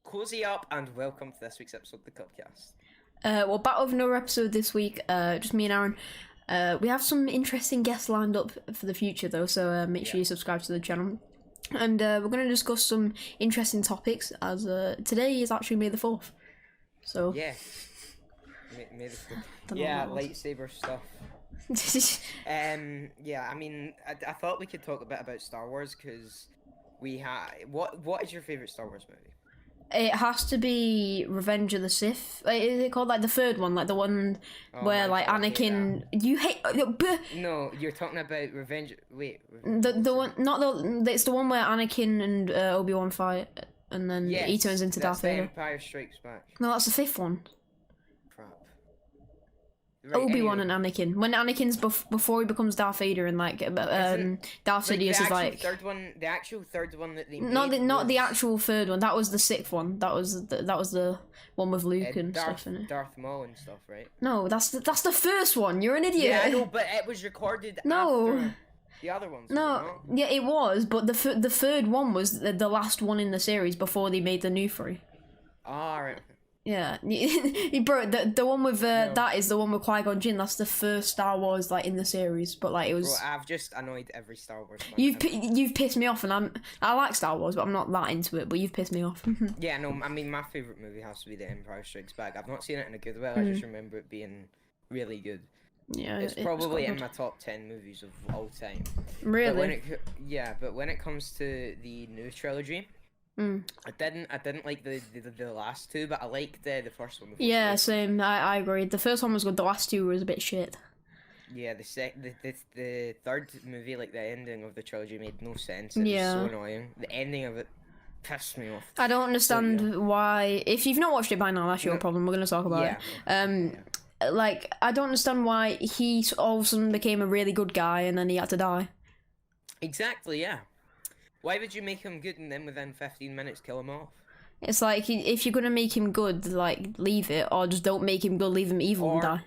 Cozy up and welcome to this week's episode of the Cub Cast. Well, back with another episode this week. Just me and Aaron. We have some interesting guests lined up for the future, though, so make sure you subscribe to the channel. And we're going to discuss some interesting topics, as today is actually May the 4th. So Yeah. May the yeah, lightsaber stuff. Yeah, I mean, I thought we could talk a bit about Star Wars because we have. What is your favorite Star Wars movie? It has to be Revenge of the Sith. Like, is it called like the third one, like the one where like Anakin? You hate. No, you're talking about Revenge. Wait. The one, not the. It's the one where Anakin and Obi-Wan fight, and then he turns into Darth Vader. Empire Strikes Back. No, that's the fifth one. Crap. Right, Obi-Wan anyway. and Anakin. When Anakin's before he becomes Darth Vader, and like Darth Sidious is like the actual third one that they not made the was, actual third one. That was the sixth one. That was the one with Luke and stuff in it. Darth Maul and stuff, right? No, that's the first one. You're an idiot. Yeah, I know, but it was recorded No. after the other ones. No, yeah, it was, but the third one was the last one in the series before they made the new three. Ah, right. Yeah, bro, the one with that is the one with Qui-Gon Jinn. That's the first Star Wars like in the series, but like it was. Bro, I've just annoyed every Star Wars fan. You've pissed me off, and I like Star Wars, but I'm not that into it. But you've pissed me off. Yeah, no, I mean my favorite movie has to be The Empire Strikes Back. I've not seen it in a good way. I just remember it being really good. Yeah, it's probably in my top 10 movies of all time. Really? But when it comes to the new trilogy. I didn't like the last two, but I liked the first one. Yeah, same. I agree. The first one was good. The last two was a bit shit. Yeah, the third movie, like the ending of the trilogy, made no sense. It was so annoying. The ending of it pissed me off. I don't understand why. If you've not watched it by now, that's your problem. We're gonna talk about it. Like I don't understand why he all of a sudden became a really good guy and then he had to die. Exactly. Yeah. Why would you make him good and then within 15 minutes kill him off? It's like, if you're gonna make him good, like, leave it, or just don't make him good, leave him evil and die.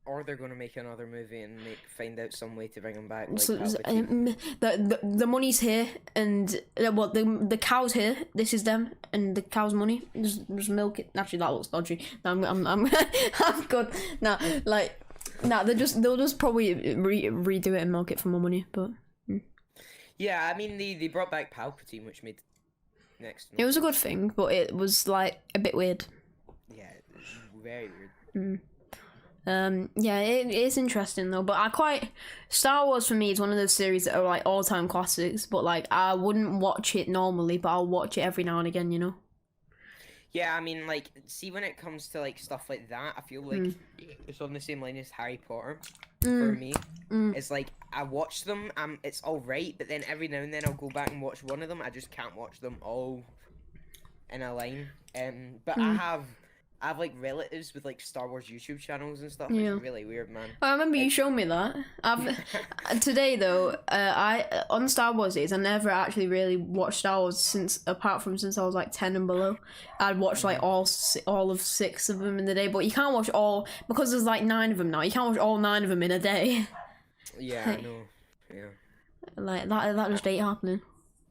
Or they're gonna make another movie and find out some way to bring him back. Like so, the money's here, and the cow's here. This is them, and the cow's money. Just milk it. Actually, that looks dodgy. No, I'm good. They'll just probably redo it and milk it for more money, but. Yeah, I mean they brought back Palpatine, which made next. It was a good thing, but it was like a bit weird. Yeah, it was very weird. Yeah, it is interesting though. But Star Wars for me is one of those series that are like all-time classics. But like I wouldn't watch it normally, but I'll watch it every now and again. You know. Yeah, I mean, like, see, when it comes to, like, stuff like that, I feel like it's on the same line as Harry Potter, for me. It's like, I watch them, it's alright, but then every now and then I'll go back and watch one of them. I just can't watch them all in a line. But I have like relatives with like Star Wars YouTube channels and stuff. It's really weird, man. I remember you showed me that. Today though, I on Star Wars days, I never actually really watched Star Wars apart from since I was like 10 and below. I'd watch like all of 6 of them in the day, but you can't watch all because there's like 9 of them now. You can't watch all 9 of them in a day. Yeah, I know. Yeah. Like that just ain't happening.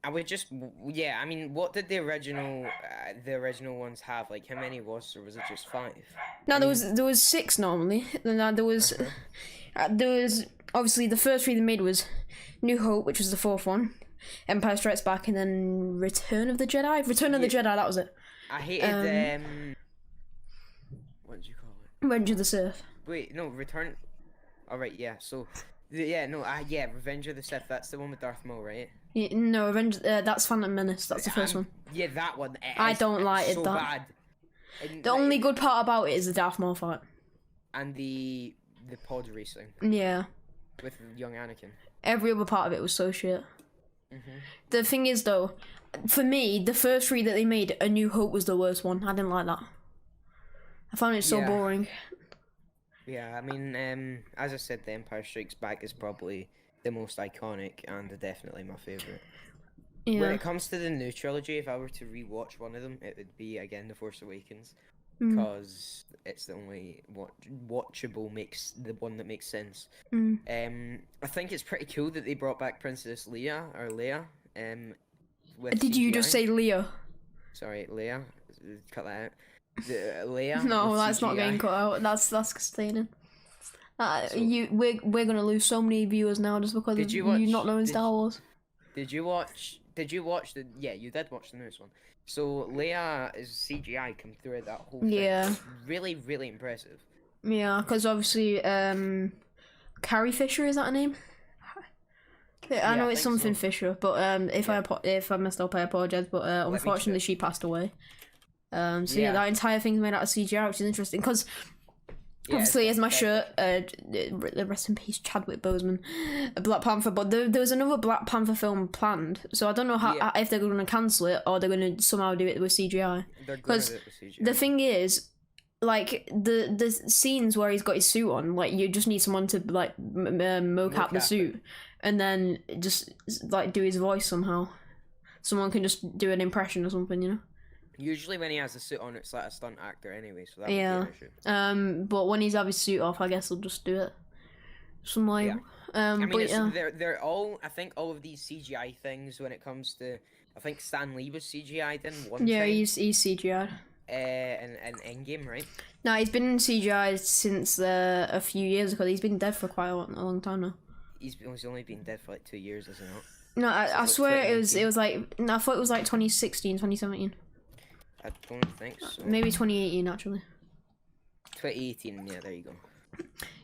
I would just, I mean, what did the original ones have? Like, how many was there? Was it just 5? No, there was 6 normally. Then there was obviously the first 3 they made was New Hope, which was the 4th one, Empire Strikes Back, and then Return of the Jedi. Return of the Jedi, that was it. I hated what did you call it? Revenge of the Sith. Wait, no, Return. All right, yeah. So, Revenge of the Sith. That's the one with Darth Maul, right? Yeah, no, Revenge. That's Phantom Menace. That's the first one. Yeah, that one. I don't like it. So bad. The only good part about it is the Darth Maul fight. And the pod racing. Yeah. With young Anakin. Every other part of it was so shit. The thing is, though, for me, the first 3 that they made, A New Hope was the worst one. I didn't like that. I found it so boring. Yeah, I mean, as I said, The Empire Strikes Back is probably the most iconic and definitely my favourite. Yeah. When it comes to the new trilogy, if I were to rewatch one of them, it would be, again, The Force Awakens. Because it's the only watchable, the one that makes sense. I think it's pretty cool that they brought back Princess Leia. Did you just say Leia? Sorry, Leia. cut that out. Leia. No, with that's not CGI. getting cut out. That's staying in. So- We're gonna lose so many viewers now just because Did of you you watch- not knowing did- Star Wars. Did you watch the? Yeah, you did watch the newest one. So Leia is CGI come through that whole thing. Yeah. It's really, really impressive. Yeah, because obviously, Carrie Fisher, is that her name? I know I it's think something so. Fisher, but Yeah. if I messed up, I apologize. But me unfortunately, check. she passed away. So yeah, Yeah. that entire thing's made out of CGI, which is interesting because Yeah, obviously, it's here's my fantastic. shirt. Rest in peace, Chadwick Boseman, Black Panther. But there was another Black Panther film planned, so I don't know Yeah. if they're going to cancel it or they're going to somehow do it with CGI. They're going 'Cause to do it with CGI. The thing is, like the scenes where he's got his suit on, like you just need someone to like mocap the Mocap suit, and then just like do his voice somehow. Someone can just do an impression or something, you know. Usually when he has a suit on, it's like a stunt actor anyway, so that Yeah. would be an issue. But when he's have his suit off, I guess they'll just do it some way. Yeah. I mean, But it's, yeah, they're all. I think all of these CGI things when it comes to. I think Stan Lee was CGI'd in one yeah, time. he's CGI. In Endgame, right? No, he's been in CGI since a few years ago. He's been dead for quite a long time now. He's only been dead for like 2 years, isn't it? No, I like swear it 2019. was like no, I thought it was like 2016, 2017. I don't think so. Maybe 2018 actually. 2018. Yeah, there you go.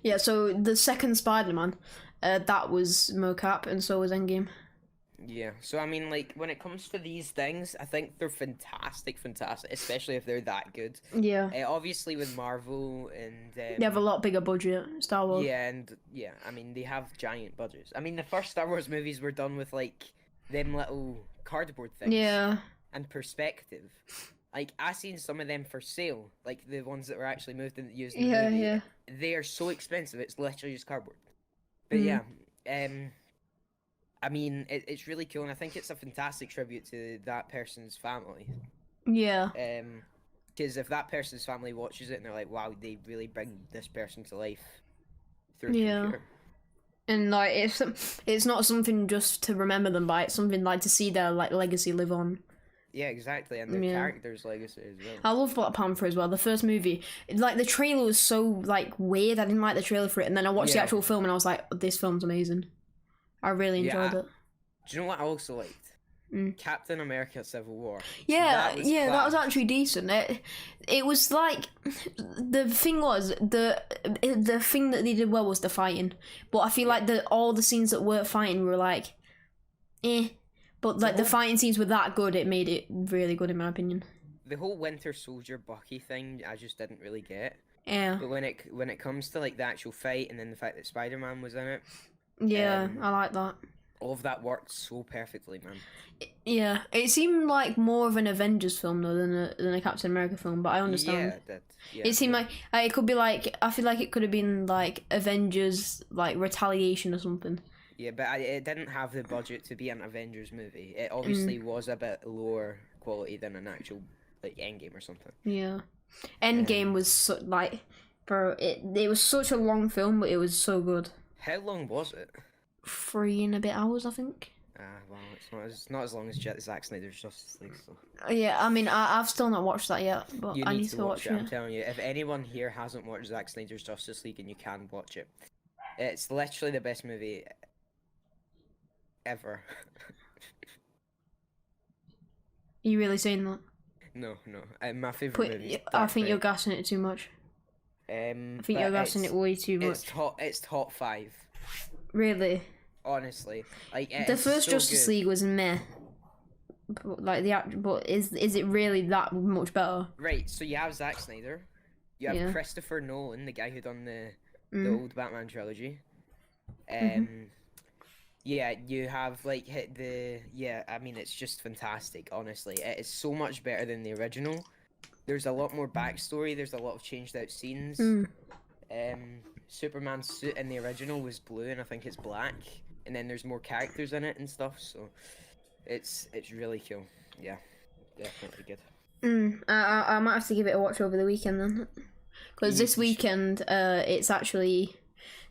Yeah, so the second Spider-Man, that was mocap, and so was Endgame. Yeah. So I mean, like when it comes to these things, I think they're fantastic, especially if they're that good. Yeah, Obviously with Marvel and. they have a lot bigger budget. Star Wars. Yeah, and yeah, I mean they have giant budgets. I mean the first Star Wars movies were done with like them little cardboard things. Yeah, And perspective. Like I seen some of them for sale, like the ones that were actually moved and used in the yeah, movie. yeah. They are so expensive. It's literally just cardboard. But Mm. yeah, I mean it's really cool, and I think it's a fantastic tribute to that person's family. Yeah, Because if that person's family watches it and they're like, wow, they really bring this person to life through a Yeah. computer. and like it's not something just to remember them by. It's something like to see their like legacy live on. Yeah, exactly, and their Yeah. character's legacy as well. I love Black Panther as well. The first movie, like the trailer was so like weird. I didn't like the trailer for it, and then I watched the Yeah. actual film, and I was like, "This film's amazing." I really Yeah, enjoyed it. Do you know what I also liked? Mm. Captain America: Civil War. Yeah, That was that was class. actually decent. It was like the thing was the thing that they did well was the fighting, but I feel like all the scenes that weren't fighting were like, eh. But like the whole- fighting scenes were that good, it made it really good in my opinion. The whole Winter Soldier Bucky thing, I just didn't really get. Yeah, But when it comes to like the actual fight and then the fact that Spider-Man was in it, yeah, I like that. all of that worked so perfectly, man. Yeah, it seemed like more of an Avengers film though than a Captain America film, but I understand. Yeah, it did. Yeah, It seemed like it could be like I feel like it could have been like Avengers like Retaliation or something. Yeah, but it didn't have the budget to be an Avengers movie. It obviously was a bit lower quality than an actual like Endgame or something. Yeah, Endgame was like, bro, it was such a long film, but it was so good. How long was it? 3 and a bit hours, I think. Well, it's not as long as Zack Snyder's Justice League. So. Yeah, I mean, I've still not watched that yet, but You I need need to watch it. I'm telling you, if anyone here hasn't watched Zack Snyder's Justice League, and you can watch it, it's literally the best movie ever. Are you really saying that? No. My favorite movie. Is I Dark think you're Knight. gassing it too much. I think you're gassing it way too much. It's top 5. Really, Honestly, like the it's first so Justice good. League was meh. Like but is it really that much better? Right, so you have Zack Snyder, you have Yeah. Christopher Nolan, the guy who done the old Batman trilogy. Yeah, you have like I mean it's just fantastic, honestly. It is so much better than the original. There's a lot more backstory, there's a lot of changed out scenes. Superman's suit in the original was blue and I think it's black. And then there's more characters in it and stuff, so it's really cool. Yeah. Definitely good. I might have to give it a watch over the weekend then, because this weekend it's actually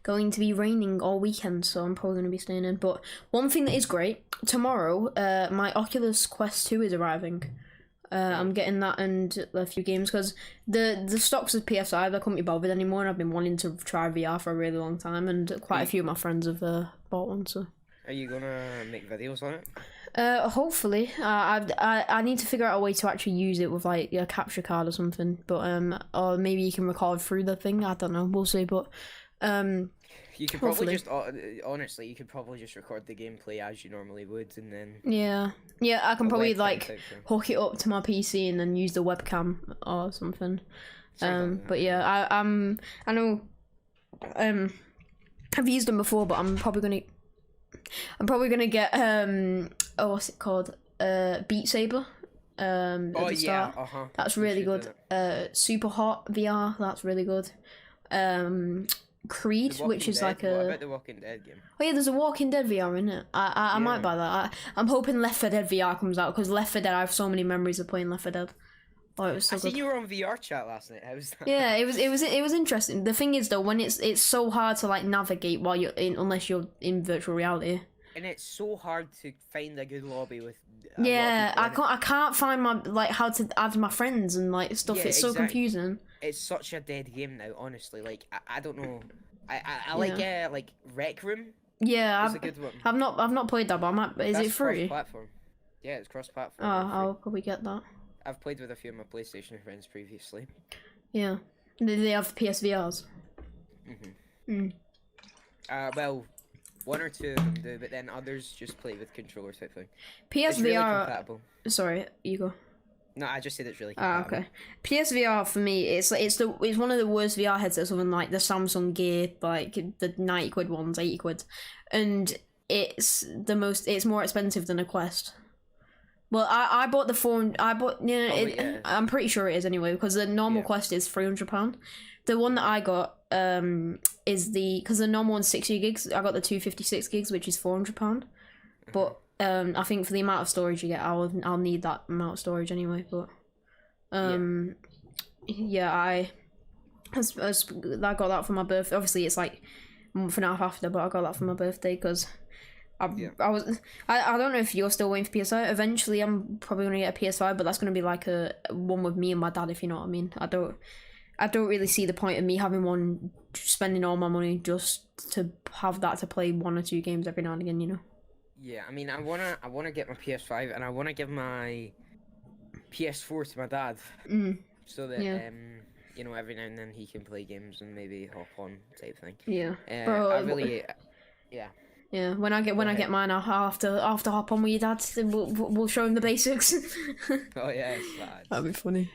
going to be raining all weekend, so I'm probably going to be staying in. But one thing that is great, tomorrow my Oculus Quest 2 is arriving. I'm getting that and a few games because the stocks of PS5 I couldn't be bothered anymore, and I've been wanting to try VR for a really long time, and quite a few of my friends have bought one. So. Are you gonna make videos on it? Hopefully. I need to figure out a way to actually use it with like a capture card or something. But or maybe you can record through the thing. I don't know. We'll see. But you could probably just honestly, you could probably just record the gameplay as you normally would, and then yeah. I can probably like hook it up to my PC and then use the webcam or something. But yeah, I know. I've used them before, but I'm probably gonna get what's it called? Beat Saber. At the start. That's really good. Super Hot VR. That's really good. Creed, which is like What about the Walking Dead game? Oh yeah, there's a Walking Dead VR in it. I might buy that. I'm hoping Left 4 Dead VR comes out because Left 4 Dead, I have so many memories of playing Left 4 Dead. Oh, it was so good. I seen you were on VR chat last night. How was that? Yeah, it was interesting. The thing is though, when it's so hard to like navigate while you're in, unless you're in virtual reality. And it's so hard to find a good lobby with. I can't find my like how to add my friends and like stuff. Yeah, it's so confusing. It's such a dead game now, honestly. Like I don't know. I like Rec Room. Yeah, it's a good one. I've not played that, but I might. Is it free? Cross-platform. Yeah, it's cross-platform. Oh, I'll probably get that. I've played with a few of my PlayStation friends previously. Yeah, they have PSVRs. Well, one or two of them do, but then others just play with controller type thing. PSVR. It's really compatible. Sorry, you go. No, I just said it's really compatible. Okay. PSVR for me, it's one of the worst VR headsets other than like the Samsung Gear, like the 90 quid ones, 80 quid, and it's more expensive than a Quest. Well, I bought the phone. I'm pretty sure it is anyway because the normal Quest is £300. The one that I got is because the normal one's 60 gigs. I got the 256 gigs, which is £400. But I think for the amount of storage you get, I'll need that amount of storage anyway. But I got that for my birthday. Obviously, it's like a month and a half after, but I got that for my birthday because I don't know if you're still waiting for PS5. Eventually, I'm probably gonna get a PS5, but that's gonna be like a one with me and my dad, if you know what I mean. I don't really see the point of me having one, spending all my money just to have that to play 1 or 2 games every now and again, you know. Yeah, I mean, I wanna get my PS5 and I wanna give my PS4 to my dad, so that you know, every now and then he can play games and maybe hop on type thing. Yeah, Yeah, when I get mine, I'll have to hop on with your dad. We'll show him the basics. Oh yeah, it's bad. That'd be funny.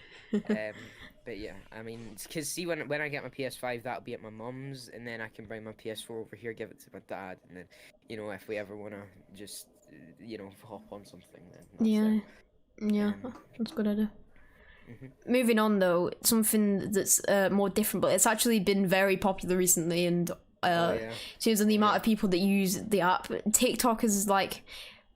But yeah, I mean, because see, when I get my PS5, that'll be at my mum's, and then I can bring my PS4 over here, give it to my dad, and then, you know, if we ever want to just, you know, hop on something, then that's a good idea. Moving on though, something that's more different, but it's actually been very popular recently, and seems the amount of people that use the app. TikTok has like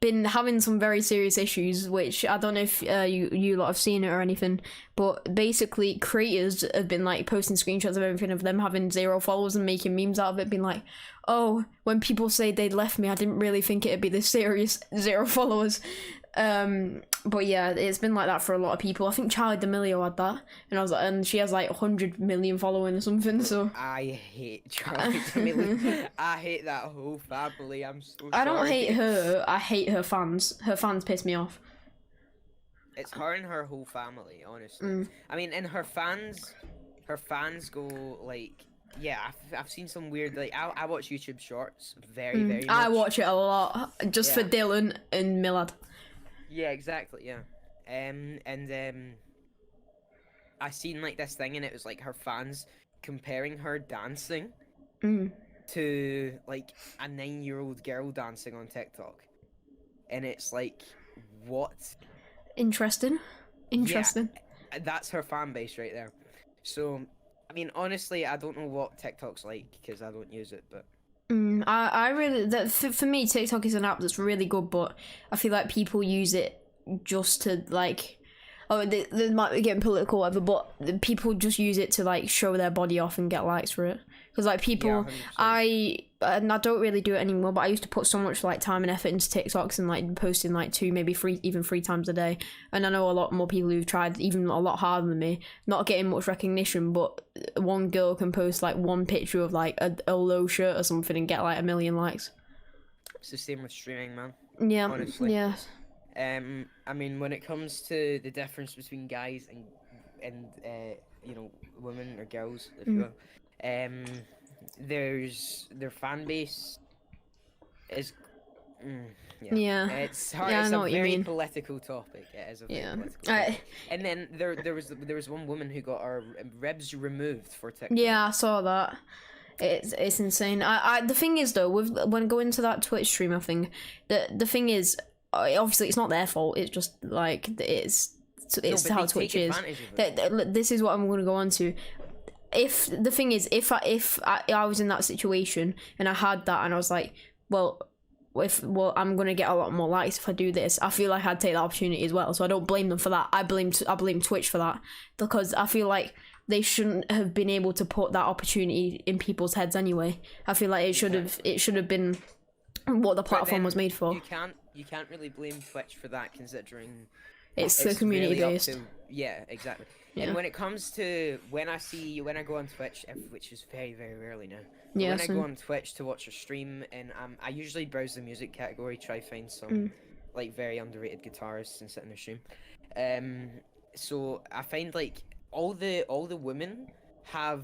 been having some very serious issues, which I don't know if you lot have seen it or anything, but basically creators have been like posting screenshots of everything of them having 0 followers and making memes out of it, being like, oh, when people say they'd left me, I didn't really think it'd be this serious, 0 followers. But yeah, it's been like that for a lot of people. I think Charlie D'Amelio had that, and she has like 100 million following or something. So I hate Charlie D'Amelio. I hate that whole family. I'm so sorry. I don't hate her. I hate her fans. Her fans piss me off. It's her and her whole family, honestly. I mean, and her fans go like. Yeah, I've seen some weird, like, I watch YouTube shorts very much. I watch it a lot, just for Dylan and Millard. Yeah, exactly, yeah. I seen, like, this thing, and it was, like, her fans comparing her dancing to, like, a 9-year-old girl dancing on TikTok. And it's like, what? Interesting. Yeah, that's her fan base right there. So, I mean, honestly, I don't know what TikTok's like, because I don't use it, but... I really... For me, TikTok is an app that's really good, but I feel like people use it just to, like... Oh, they might be getting political or whatever, but people just use it to, like, show their body off and get likes for it. because like people, yeah, and I don't really do it anymore, but I used to put so much like time and effort into TikToks and like posting like 2, maybe 3, even 3 times a day. And I know a lot more people who've tried even a lot harder than me, not getting much recognition, but one girl can post like one picture of like a low shirt or something and get like 1 million likes. It's the same with streaming, man. Yeah, honestly. yeah. I mean, when it comes to the difference between guys and you know, women or girls, if you will, there's their fan base is Yeah. it's hard. Yeah, I It's know a what you very mean. political topic. It is a very Yeah. political topic. And then there was one woman who got her ribs removed for TikTok. Yeah, I saw that. It's insane. I the thing is though, with when going to that Twitch streamer thing, the thing is, obviously it's not their fault. It's just like it's how Twitch is. This is what I'm going to go on to. If the thing is, if I was in that situation and I had that and I was like, well, I'm gonna get a lot more likes if I do this, I feel like I'd take the opportunity as well. So I don't blame them for that. I blame Twitch for that, because I feel like they shouldn't have been able to put that opportunity in people's heads anyway. I feel like it should have been what the platform was made for. You can't really blame Twitch for that, considering it's the community really based. Yeah, exactly. Yeah. And when it comes to when I go on Twitch, which is very, very rarely now. Yeah, when I go on Twitch to watch a stream, and I usually browse the music category, try find some like very underrated guitarists and sit in their stream. So I find like all the women have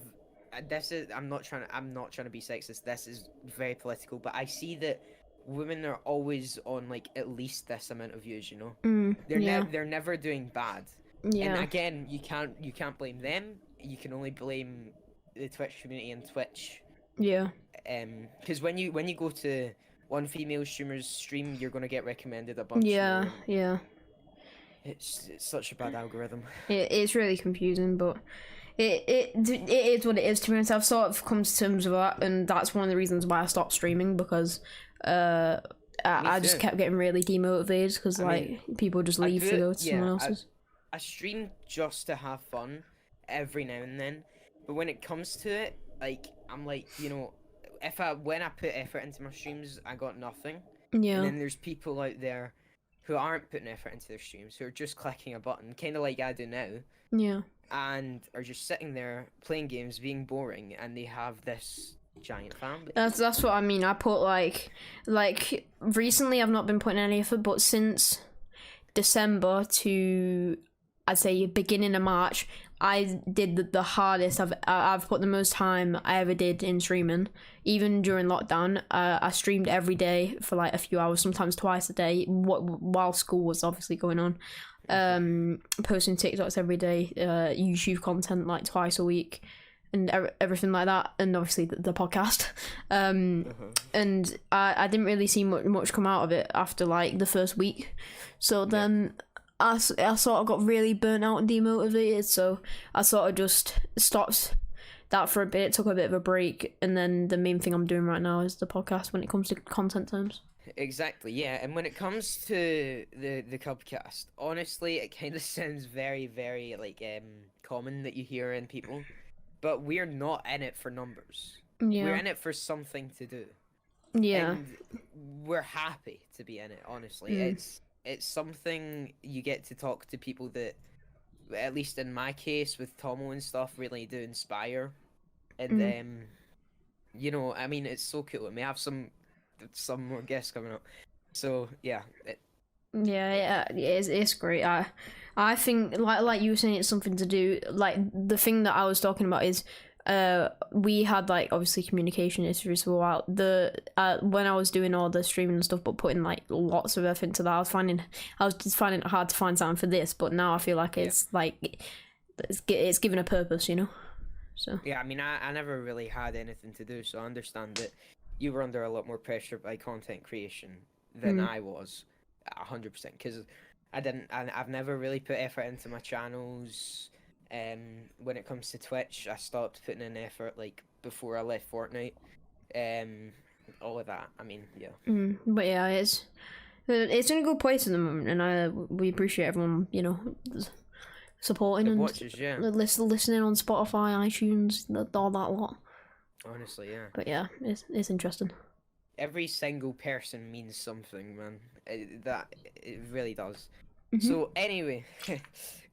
this is I'm not trying to be sexist. This is very political, but I see that women are always on like at least this amount of views. You know, they're never doing bad. Yeah. And again, you can't blame them. You can only blame the Twitch community and Twitch. Yeah. Because when you go to one female streamer's stream, you're gonna get recommended a bunch. Yeah. More, yeah. It's such a bad algorithm. It's really confusing, but it is what it is. To be honest, I've sort of come to terms with that, and that's one of the reasons why I stopped streaming, because I just kept getting really demotivated because people just leave to go to someone else's. I stream just to have fun every now and then, but when it comes to it, like I'm like, you know, when I put effort into my streams, I got nothing. Yeah. And then there's people out there who aren't putting effort into their streams, who are just clicking a button, kind of like I do now. Yeah. And are just sitting there playing games, being boring, and they have this giant fan base. That's what I mean. I put like recently I've not been putting any effort, but since December to I'd say beginning of March, I did the hardest. I've put the most time I ever did in streaming. Even during lockdown, I streamed every day for like a few hours, sometimes twice a day, while school was obviously going on. Posting TikToks every day, YouTube content like twice a week, and everything like that, and obviously the podcast. And I didn't really see much come out of it after like the first week. So then I sort of got really burnt out and demotivated, so I sort of just stopped that for a bit, took a bit of a break, and then the main thing I'm doing right now is the podcast when it comes to content terms. Exactly, yeah. And when it comes to the Cub Cast, honestly, it kind of sounds very, very like common that you hear in people, but we're not in it for numbers. Yeah. We're in it for something to do. Yeah. And we're happy to be in it, honestly. It's something you get to talk to people that, at least in my case with Tomo and stuff, really do inspire. And you know, I mean, it's so cool. And we have some more guests coming up. So yeah. It's great. I think like you were saying, it's something to do. Like the thing that I was talking about is we had like obviously communication issues for a while. When I was doing all the streaming and stuff, but putting like lots of effort into that, I was just finding it hard to find something for this. But now I feel like it's like it's given a purpose, you know. So yeah, I mean, I never really had anything to do, so I understand that you were under a lot more pressure by content creation than I was, 100%. Because I've never really put effort into my channels. When it comes to Twitch, I stopped putting in effort like before I left Fortnite. All of that. I mean, yeah. But yeah, it's in a good place at the moment, and we appreciate everyone, you know, supporting and watches, yeah. listening on Spotify, iTunes, all that lot. Honestly, yeah. But yeah, it's interesting. Every single person means something, man. It really does. Mm-hmm. So anyway,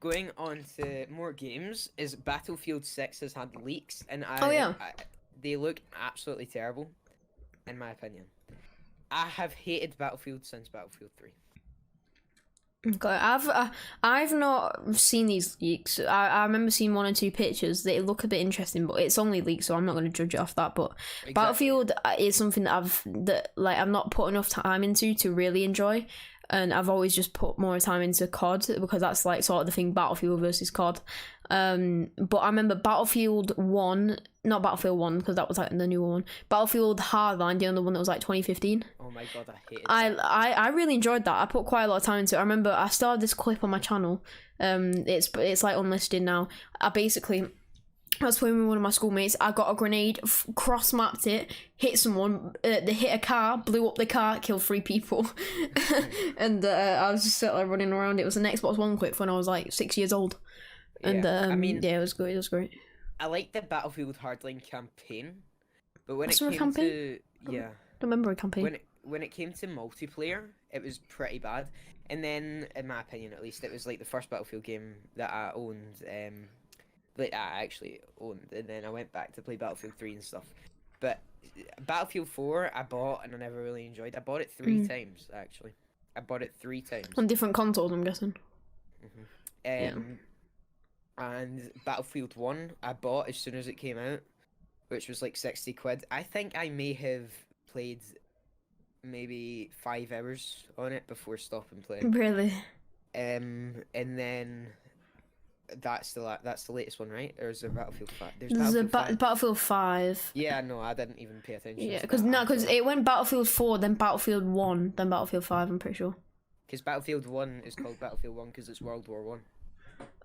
going on to more games, is Battlefield 6 has had leaks, and they look absolutely terrible, in my opinion. I have hated Battlefield since Battlefield 3. Okay, I've not seen these leaks. I remember seeing 1 or 2 pictures. They look a bit interesting, but it's only leaks, so I'm not going to judge it off that. But exactly. Battlefield is something that I'm not put enough time into to really enjoy, and I've always just put more time into COD because that's like sort of the thing, Battlefield versus COD. But I remember Battlefield 1, not Battlefield 1 because that was like the newer one. Battlefield Hardline, the other one that was like 2015. Oh my god, I hated that. I really enjoyed that. I put quite a lot of time into it. I remember I started this clip on my channel. It's like unlisted now. I was playing with one of my schoolmates. I got a grenade, cross-mapped it, hit someone, they hit a car, blew up the car, killed 3 people. And I was just sitting there running around. It was an Xbox One clip when I was like 6 years old. And I mean, yeah, it was good. It was great. I like the Battlefield Hardline campaign, but when it came to don't remember a campaign. When it came to multiplayer, it was pretty bad. And then, in my opinion, at least, it was like the first Battlefield game that I owned. Like I actually owned, and then I went back to play Battlefield 3 and stuff. But Battlefield 4, I bought and I never really enjoyed. I bought it 3 times actually. I bought it 3 times on different consoles, I'm guessing. And Battlefield 1, I bought as soon as it came out, which was like 60 quid. I think I may have played maybe 5 hours on it before stopping playing. Really? And then that's the latest one, right? Or is there Battlefield 5? There's Battlefield 5. Yeah, no, I didn't even pay attention. Yeah, because it went Battlefield 4, then Battlefield 1, then Battlefield 5. I'm pretty sure. Because Battlefield 1 is called Battlefield 1 because it's World War 1.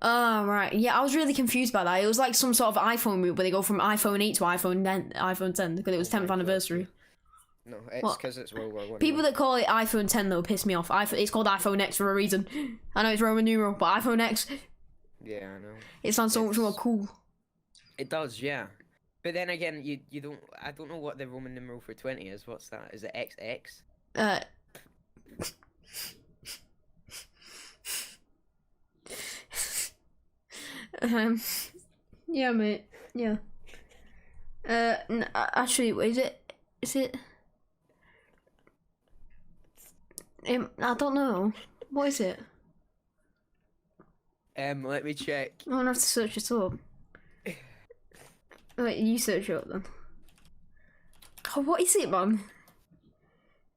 Oh, right. Yeah, I was really confused by that. It was like some sort of iPhone move where they go from iPhone 8 to iPhone 10 because it was 10th anniversary. No, it's because it's World War 1. People that call it iPhone 10 though piss me off. It's called iPhone X for a reason. I know it's Roman numeral, but iPhone X. Yeah, I know. It sounds so much more cool. It does, yeah. But then again, you don't. I don't know what the Roman numeral for 20 is. What's that? Is it XX? Yeah, mate. Yeah. Actually, is it? I don't know. What is it? Let me check. I'm gonna have to search it up. Wait, you search it up then. Oh, what is it, man?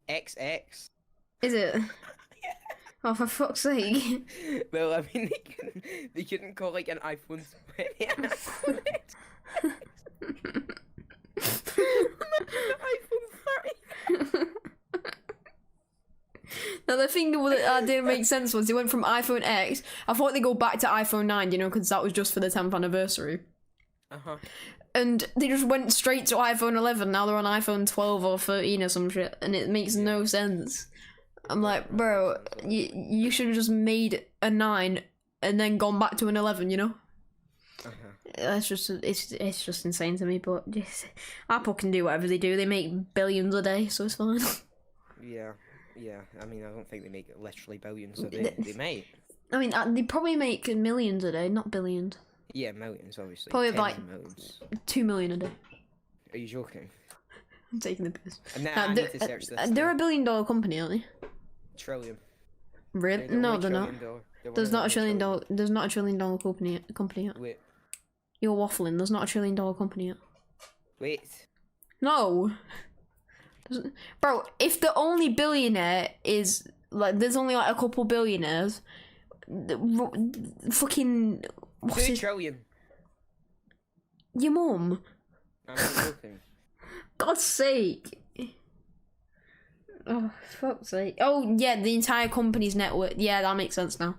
XX. Is it? Yeah. Oh, for fuck's sake. Well, I mean, they couldn't call like an iPhone 20 an iPhone X. iPhone 30. Now the thing that didn't make sense was they went from iPhone X. I thought they go back to iPhone 9, you know, because that was just for the 10th anniversary. And they just went straight to iPhone 11. Now they're on iPhone 12 or 13 or some shit, and it makes no sense. I'm like, bro, you should have just made a 9 and then gone back to an 11, you know? That's just it's just insane to me. But Apple can do whatever they do. They make billions a day, so it's fine. Yeah. I mean, I don't think they make literally billions a day. They might. I mean, they probably make millions a day, not billions. Yeah, millions, obviously. Probably like millions. 2 million a day. Are you joking? I'm taking the piss. I need to search this. They're a $1 billion company, aren't they? Trillion. Really? No, they're not. There's not a $1 trillion. There's not a $1 trillion company yet. Wait. You're waffling. There's not a $1 trillion company yet. Wait. No. Bro, if the only billionaire is like, there's only like a couple billionaires. Fucking. What's 2 trillion. Your mum. I'm not joking. God's sake. Oh, fuck's sake. Oh, yeah, the entire company's network. Yeah, that makes sense now.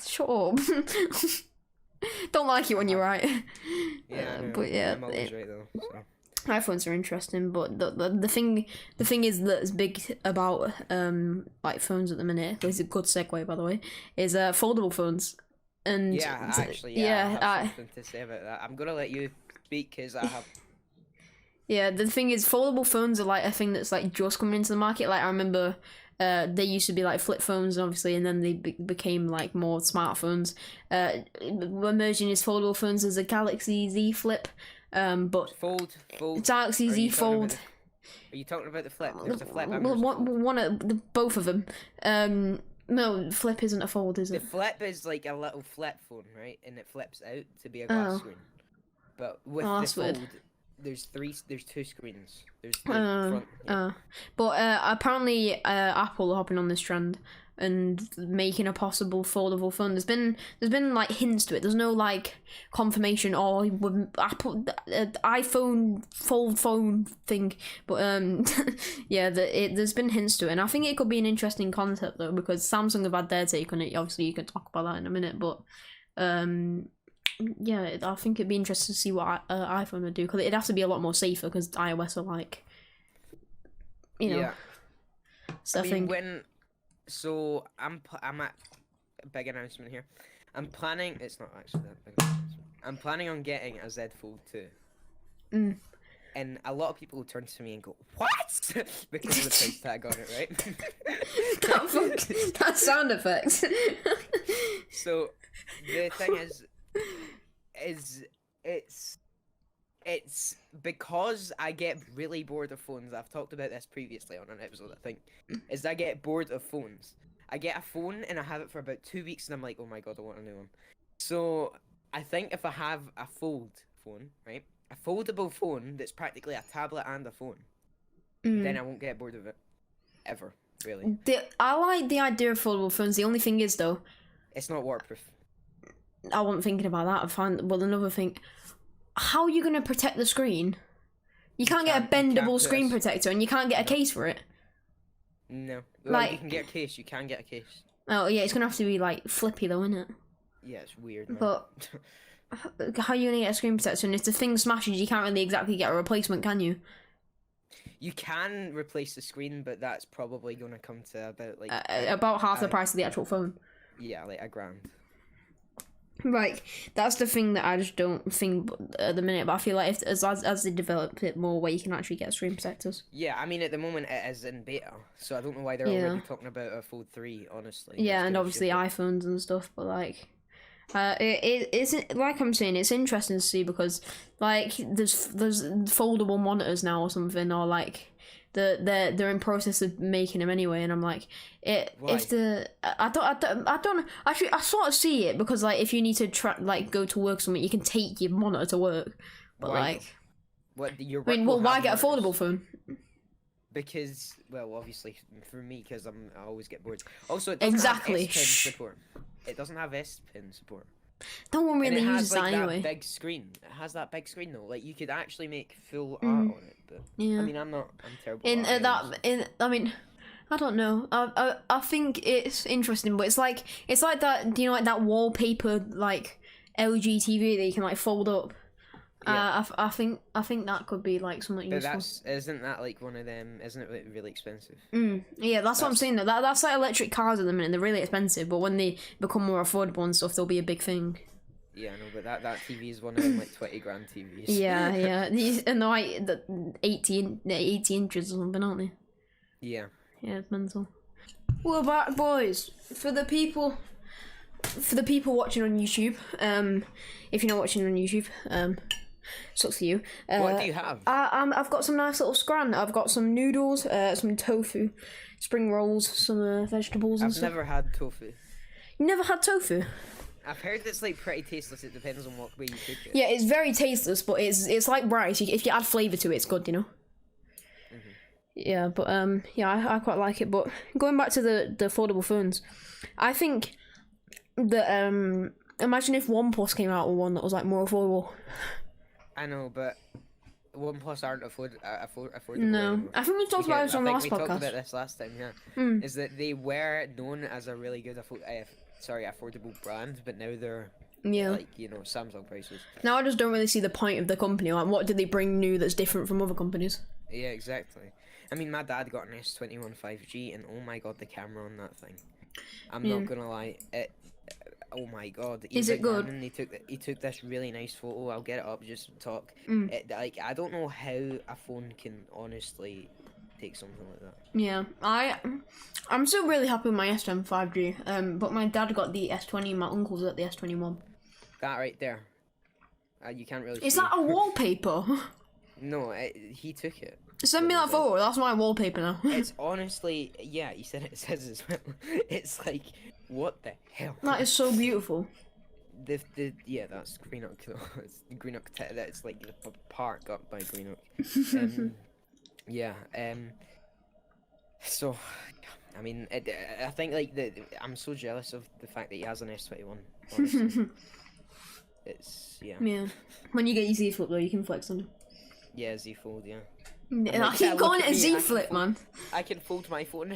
Shut up. Don't like it when you're right. Yeah, but yeah. I'm always right though. So. iPhones are interesting, but the thing is that's big about like phones at the minute. It's a good segue, by the way. Is foldable phones. And yeah, actually, yeah, I have something to say about that. I'm gonna let you speak because I have. Yeah, the thing is, foldable phones are like a thing that's like just coming into the market. Like I remember, they used to be like flip phones, obviously, and then they became like more smartphones. Emerging as foldable phones as a Galaxy Z Flip, but Fold. Galaxy Z Fold. Are you talking about the Flip? There's a Flip and Well, there's a Fold. one of both of them. No, Flip isn't a fold, is The it? Flip is like a little flip phone, right? And it flips out to be a glass screen. But with the Fold, weird. there's two screens. There's the front. Yeah. But apparently, Apple are hopping on this trend and making a possible foldable phone. There's been like hints to it. There's no like confirmation or Apple iPhone fold phone thing. But yeah, there's been hints to it, and I think it could be an interesting concept though, because Samsung have had their take on it. Obviously, you can talk about that in a minute, but yeah, I think it'd be interesting to see what iPhone would do, because it'd have to be a lot more safer because iOS are like, you know, Yeah. stuffing. So I'm at a big announcement here. I'm planning. It's not actually that big. I'm planning on getting a Z Fold 2. And a lot of people turn to me and go, "What?" because of the price tag on it, right? that sound effects. So the thing is it's because I get really bored of phones. I've talked about this previously on an episode, I think. Is I get bored of phones. I get a phone and I have it for about 2 weeks and I'm like, oh my god, I want a new one. So I think if I have a fold phone, right? A foldable phone that's practically a tablet and a phone, then I won't get bored of it. Ever, really. I like the idea of foldable phones. The only thing is though, it's not waterproof. I wasn't thinking about that. Another thing, how are you going to protect the screen? You can't get a bendable screen protector, and you can't get a case for it. No. Well, like, you can get a case. You can get a case. Oh, yeah, it's going to have to be, like, flippy, though, isn't it? Yeah, it's weird, man. But how are you going to get a screen protector? And if the thing smashes, you can't really exactly get a replacement, can you? You can replace the screen, but that's probably going to come to about, like... about half the price of the actual phone. Yeah, like $1,000. Like, that's the thing that I just don't think at the minute, but I feel like if as they develop it more, where you can actually get screen protectors. Yeah, I mean, at the moment it is in beta, so I don't know why they're already talking about a Fold 3, honestly. Yeah, and obviously iPhones and stuff, but like, it's like I'm saying, it's interesting to see, because like there's foldable monitors now or something, or like they're in process of making them anyway, and I'm like, if the I don't actually, I sort of see it, because like if you need to like go to work or something, you can take your monitor to work, but why? Like why get a foldable phone? Because, well, obviously for me, because I always get bored. Also, it doesn't have S Pen support. It doesn't have S Pen support. No one really uses that anyway. That big screen. It has that big screen though. Like, you could actually make full art on it. But yeah, I mean, I'm terrible. I mean, I don't know. I think it's interesting, but it's like that. Do you know, like that wallpaper, like LG TV that you can like fold up? Yeah. I think that could be like something useful. But isn't that like one of them? Isn't it really expensive? Yeah, that's what I'm saying. That's like electric cars at the minute. They're really expensive, but when they become more affordable and stuff, they'll be a big thing. Yeah, no, but that TV is one of them like 20 grand TVs. Yeah. And they're like the 80 inches or something, aren't they? Yeah. Yeah, it's mental. We're back, boys. For the people watching on YouTube, if you're not watching on YouTube, sucks for you. What do you have? I've got some nice little scran. I've got some noodles, some tofu, spring rolls, some vegetables and stuff. I've never had tofu. You never had tofu? I've heard it's like pretty tasteless. It depends on what way you cook it. Yeah, it's very tasteless, but it's like rice. If you add flavour to it, it's good, you know. Yeah, but yeah, I quite like it. But going back to the foldable phones, I think that imagine if OnePlus came out with one that was like more affordable. I know, but OnePlus aren't affordable. No, anymore. I think we talked about this on the last podcast. We talked about this last time. Yeah, is that they were known as a really good affordable brand, but now they're like, you know, Samsung prices. Now I just don't really see the point of the company. Like, what did they bring new that's different from other companies? Yeah, exactly. I mean, my dad got an S21 5G, and oh my god, the camera on that thing. I'm not gonna lie, oh my god, Is it good? He took this really nice photo. I'll get it up just to talk. Like, I don't know how a phone can honestly take something like that. Yeah, I'm still really happy with my S10 5G. But my dad got the S20. My uncle's got the S21. That right there. You can't really. Is see. that a wallpaper? No, he took it. Send me that photo. That's my wallpaper now. It's honestly, yeah, he said it says as well. It's like, what the hell? That is so beautiful. Yeah, that's Greenock. It's Greenock. That's like the park up by Greenock. Yeah. So, I mean, I think like I'm so jealous of the fact that he has an S21. Honestly. Yeah. Yeah. When you get your Z Flip though, you can flex on it. Yeah, Z Fold. Yeah. I keep calling it a Z Flip, man. I can fold my phone.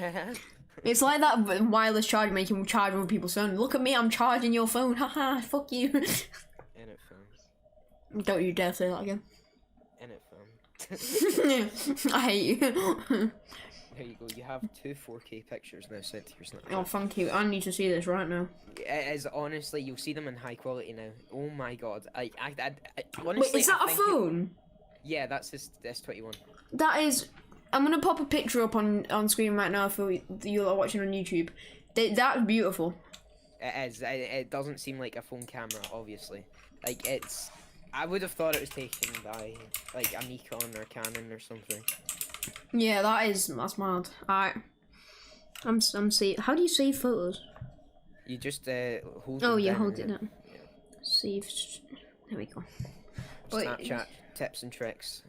It's like that wireless charger making charge over people's phone. Look at me, I'm charging your phone. Haha, fuck you. In it, phones. Don't you dare say that again. In it, phone. I hate you. There you go. You have 2 4K pictures now sent to your Snapchat. Oh, thank you. I need to see this right now. It is honestly, you'll see them in high quality now. Oh my god! I honestly. Wait, is that a phone? Yeah, that's his S21. That is. I'm gonna pop a picture up on screen right now for you are watching on YouTube. That's beautiful. It is. It doesn't seem like a phone camera, obviously. Like it's. I would have thought it was taken by like a Meakin or Canon or something. Yeah, that's mad. I'm see. How do you save photos? You just hold. Oh, them yeah, down hold it and down. yeah. Save. There we go. Snapchat tips and tricks.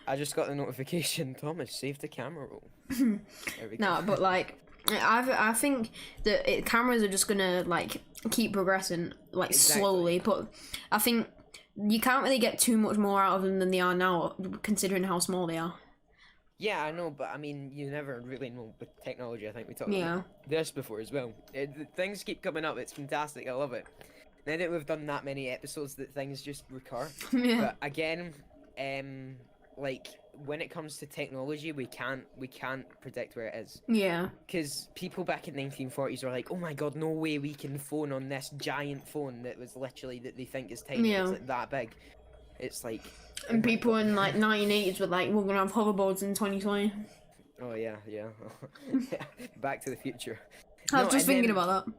I just got the notification. Thomas saved the camera roll. There we go. No, but like, I think that cameras are just gonna like keep progressing like slowly, but I think you can't really get too much more out of them than they are now, considering how small they are. Yeah, I know, but I mean, you never really know with technology. I think we talked about this before as well. Things keep coming up. It's fantastic. I love it. Now that we've done that many episodes, that things just recur. Yeah. But again, like when it comes to technology, we can't predict where it is. Yeah. Because people back in the 1940s are like, oh my god, no way we can phone on this giant phone that was literally that they think is tiny. Yeah. It's like that big. It's like. And people in like 1980s were like, we're gonna have hoverboards in 2020. Oh yeah. Back to the Future. I was just thinking about that.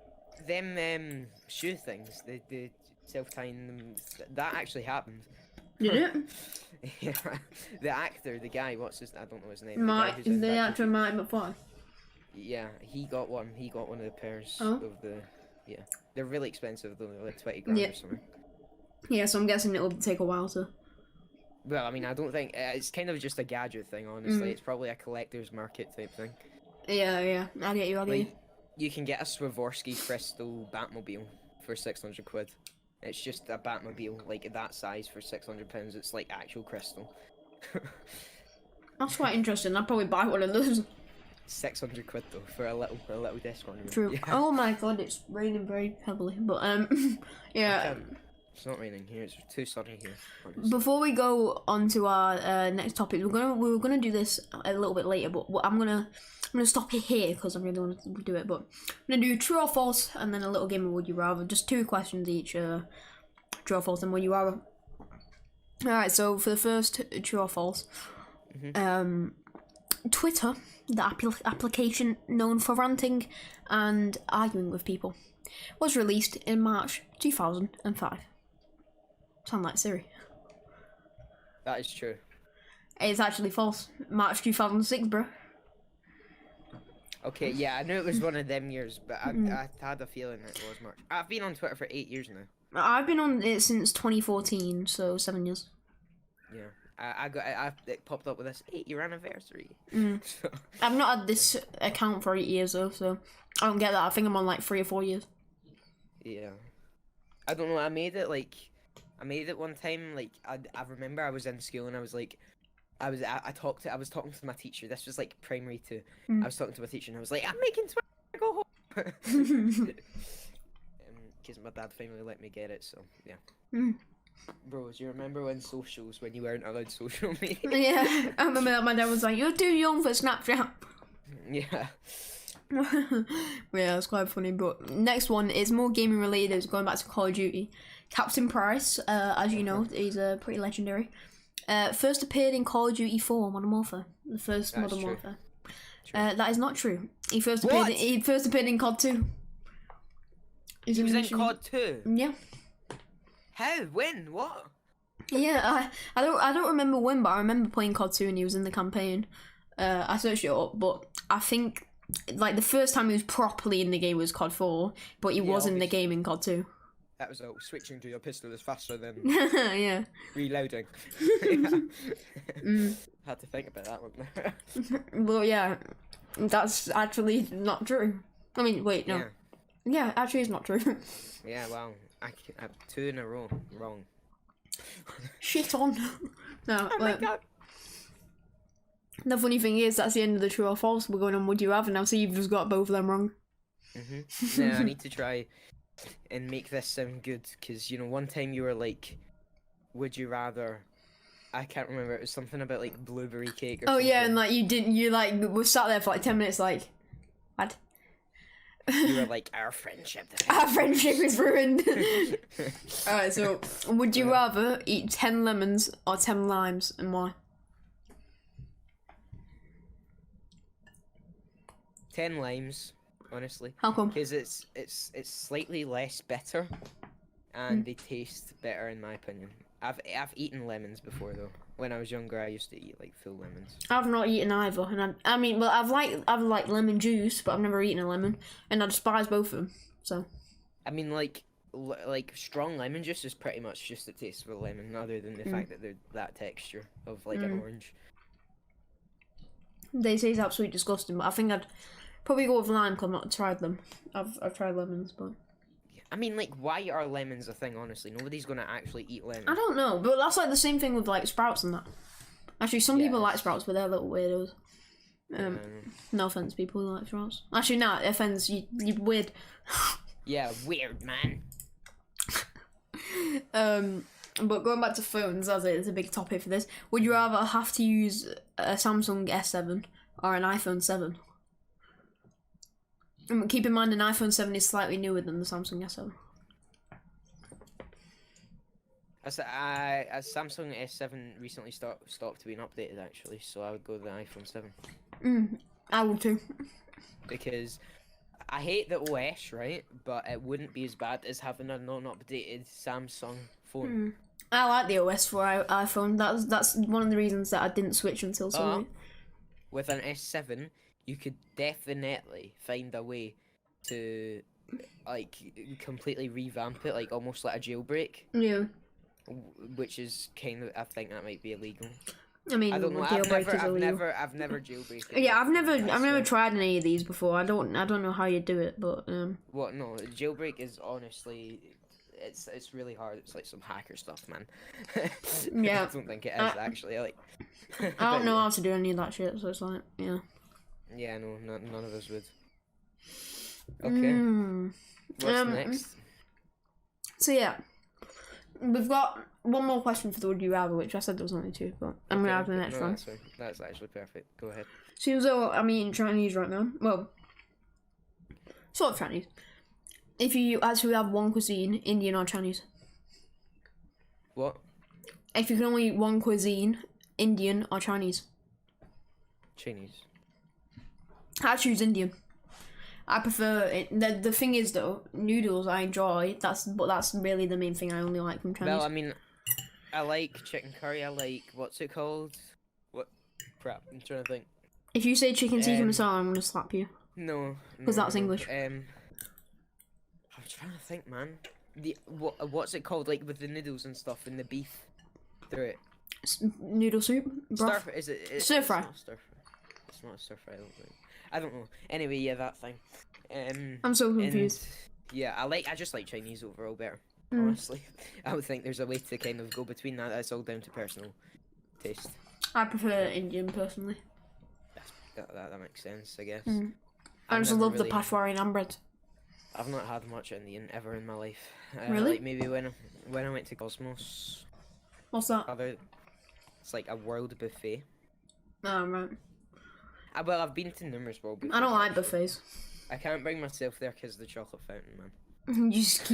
Them shoe things, the self-tying them, that actually happened. Did it? Yeah. The actor, the guy, I don't know his name. The actor Marty McFly. Yeah, he got one. He got one of the pairs Oh. of the. Yeah, they're really expensive though. They're like 20 grand or something. Yeah, so I'm guessing it'll take a while to. Well, I mean, I don't think it's kind of just a gadget thing. Honestly, it's probably a collector's market type thing. Yeah. I get you. You can get a Swarovski crystal Batmobile for 600 quid. It's just a Batmobile like that size for £600. It's like actual crystal. That's quite interesting. I'd probably buy one of those. 600 quid though for a little desk ornament. True. Yeah. Oh my god, it's raining very heavily. But yeah. It's not raining here. It's too sunny here. Honestly. Before we go on to our next topic, we were gonna do this a little bit later, but I'm gonna stop it here because I really want to do it. But I'm gonna do true or false, and then a little game of would you rather. Just 2 questions each. True or false, and would you rather. All right. So for the first, true or false. Twitter, the application known for ranting and arguing with people, was released in March 2005. Sound like Siri. That is true. It's actually false. March 2006, bro. Okay, yeah, I knew it was one of them years, but I had a feeling it was March. I've been on Twitter for 8 years now. I've been on it since 2014, so 7 years. Yeah, it popped up with this 8-year anniversary. So. I've not had this account for 8 years though, so I don't get that. I think I'm on like 3 or 4 years. Yeah, I don't know. I made it one time. Like I remember I was in school and I was like, I was talking to my teacher. This was like primary 2. I was talking to my teacher and I was like, I'm making Twitter, go home. Because my dad finally let me get it. So yeah. Bro, do you remember when you weren't allowed social media? Yeah, I remember that my dad was like, "You're too young for Snapchat." Yeah. Yeah, it's quite funny. But next one is more gaming related. It's going back to Call of Duty. Captain Price, as you know, he's pretty legendary. First appeared in Call of Duty 4 Modern Warfare, the first That's Modern true. Warfare. That is not true. He first appeared in COD 2. He was in COD 2? Yeah. How? When? What? Yeah, I don't remember when, but I remember playing COD 2 and he was in the campaign. I searched it up, but I think like the first time he was properly in the game was COD 4, but he was in the game in COD 2. That was switching to your pistol is faster than yeah. reloading. Had to think about that one. But yeah, that's actually not true. I mean, wait, no. Yeah, actually it's not true. Yeah, well, I have 2 in a row wrong. Shit on. No, oh my god. The funny thing is, that's the end of the true or false. We're going on would you rather now, so you've just got both of them wrong. Now I need to try and make this sound good, because, you know, one time you were like, would you rather... I can't remember, it was something about, like, blueberry cake or something. Yeah, and, like, you were sat there for, like, 10 minutes, like, what? You were like, our friendship... Our friendship is ruined! Alright, so, would you rather eat 10 lemons or 10 limes, and why? 10 limes, honestly. How come? Because it's slightly less bitter, and they taste better in my opinion. I've eaten lemons before though. When I was younger, I used to eat like full lemons. I've not eaten either, and I mean, well, I've liked lemon juice, but I've never eaten a lemon, and I despise both of them. So. I mean, like strong lemon juice is pretty much just the taste of a lemon, other than the fact that they're that texture of like an orange. They say it's absolutely disgusting, but I think I'd probably go with lime because I've not tried them. I've tried lemons, but... I mean, like, why are lemons a thing, honestly? Nobody's gonna actually eat lemons. I don't know, but that's like the same thing with, like, sprouts and that. Actually, some people like sprouts, but they're little weirdos. No offense, people who like sprouts. Actually, no, offense, you're weird. Yeah, weird, man. But going back to phones, as it's a big topic for this, would you rather have to use a Samsung S7 or an iPhone 7? And keep in mind, an iPhone 7 is slightly newer than the Samsung S7. As Samsung S7 recently stopped being updated, actually, so I would go with the iPhone 7. I would too. Because I hate the OS, right? But it wouldn't be as bad as having a non-updated Samsung phone. I like the OS for iPhone. That's one of the reasons that I didn't switch until so late. With an S7, you could definitely find a way to, like, completely revamp it, like almost like a jailbreak. Yeah. Which is kind of, I think that might be illegal. I mean, I don't know. jailbreak is illegal. I've never jailbreaked. Yeah, I've never tried any of these before. I don't know how you do it, but What? No, jailbreak is honestly, it's really hard. It's like some hacker stuff, man. Yeah. I don't think it is actually. Like, I don't know how to do any of that shit, so it's like, yeah. Yeah, no, none of us would. Okay. What's next? So yeah, we've got one more question for the Would You Rather, which I said there was only 2, but I'm gonna have the next one. That's actually perfect. Go ahead. Seems though I'm eating Chinese right now. Well, sort of Chinese. If you actually have one cuisine, Indian or Chinese? What? If you can only eat one cuisine, Indian or Chinese? Chinese. I choose Indian. I prefer it. The thing is though, noodles I enjoy. But that's really the main thing I only like from Chinese. Well, I mean, I like chicken curry. I like, what's it called? What? Crap, I'm trying to think. If you say chicken tikka masala, I'm gonna slap you. No. Because that's English. I'm trying to think, man. What's it called? Like with the noodles and stuff and the beef through it. Noodle soup. Broth. Stir fry. Is it? Stir fry. It's not stir fry. It's not a stir fry. I don't know. Anyway, yeah, that thing. I'm so confused. Yeah, I just like Chinese overall better. Honestly, I would think there's a way to kind of go between that. That's all down to personal taste. I prefer Indian personally. That makes sense, I guess. I just love the Pashwari naan bread. I've not had much Indian ever in my life. Really? Like maybe when I went to Cosmos. What's that? It's like a world buffet. Oh, right. Well, I've been to numerous World buffets. I don't like actually. buffets. I can't bring myself there because of the chocolate fountain, man. You just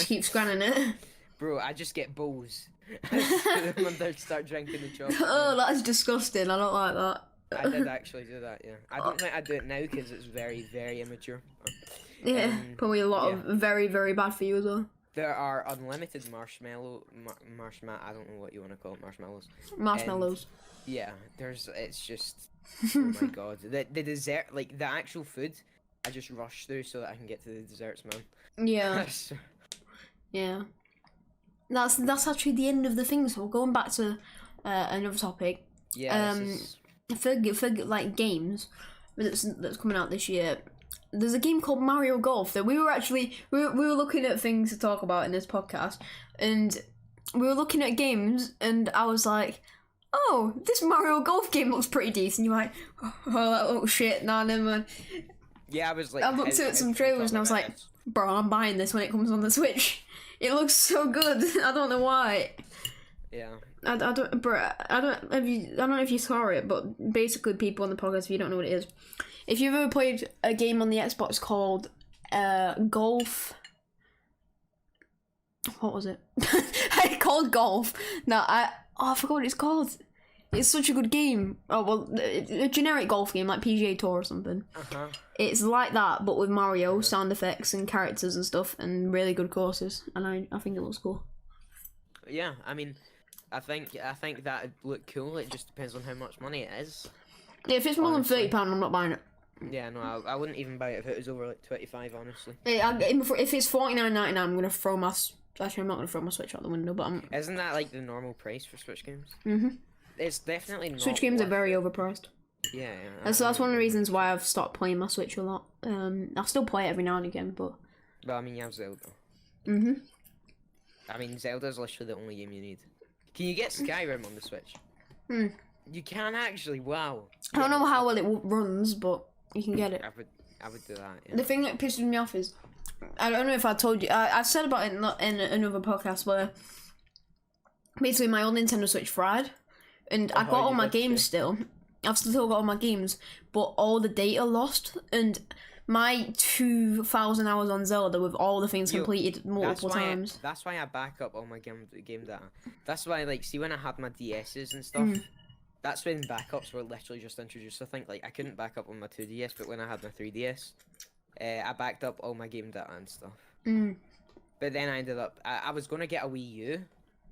keep scanning it. Bro, I just get bowls. When they start drinking the chocolate. Oh, that's disgusting. I don't like that. I did actually do that, yeah. I don't think I do it now because it's very, very immature. Yeah, probably a lot of very, very bad for you as well. There are unlimited marshmallow. I don't know what you want to call it, marshmallows. Marshmallows. Yeah, it's just, oh my god. The dessert, like the actual food, I just rush through so that I can get to the desserts, man. Yeah. Yeah. That's actually the end of the thing. So going back to another topic. Yeah. For like games that's coming out this year. There's a game called Mario Golf that we were looking at things to talk about in this podcast, and we were looking at games, and I was like, oh, this Mario Golf game looks pretty decent. You're like, oh shit, nah, never mind. Yeah, I was like, I looked at some trailers and I was like, bro, I'm buying this when it comes on the Switch. It looks so good. I don't know why. Yeah. I don't know if you saw it, but basically, people on the podcast, if you don't know what it is, if you've ever played a game on the Xbox called Golf, what was it? I called Golf. No, I forgot what it's called. It's such a good game. Oh well, a generic golf game like PGA Tour or something. It's like that, but with Mario sound effects and characters and stuff, and really good courses. And I think it looks cool. Yeah, I mean, I think that'd look cool. It just depends on how much money it is. Yeah, if it's more than £30, I'm not buying it. Yeah, no, I wouldn't even buy it if it was over like 25, honestly. If it's $49.99, I'm gonna throw my. Actually, I'm not gonna throw my Switch out the window, but I'm. Isn't that like the normal price for Switch games? It's definitely not. Switch games are very overpriced. Yeah. And so that's one of the reasons why I've stopped playing my Switch a lot. I still play it every now and again, but. Well, I mean, you have Zelda. I mean, Zelda's literally the only game you need. Can you get Skyrim on the Switch? You can actually. Wow. I don't know how well it runs, but you can get it. I would do that. Yeah. The thing that pisses me off is, I don't know if I told you. I said about it in another podcast where basically my old Nintendo Switch fried, and I got all my games still. I've still got all my games, but all the data lost, and my 2,000 hours on Zelda with all the things completed multiple times. That's why I back up all my game data. That's why, like, see when I had my DSs and stuff, that's when backups were literally just introduced. I think, like, I couldn't back up on my 2DS, but when I had my 3DS, I backed up all my game data and stuff. But then I ended up, I was going to get a Wii U,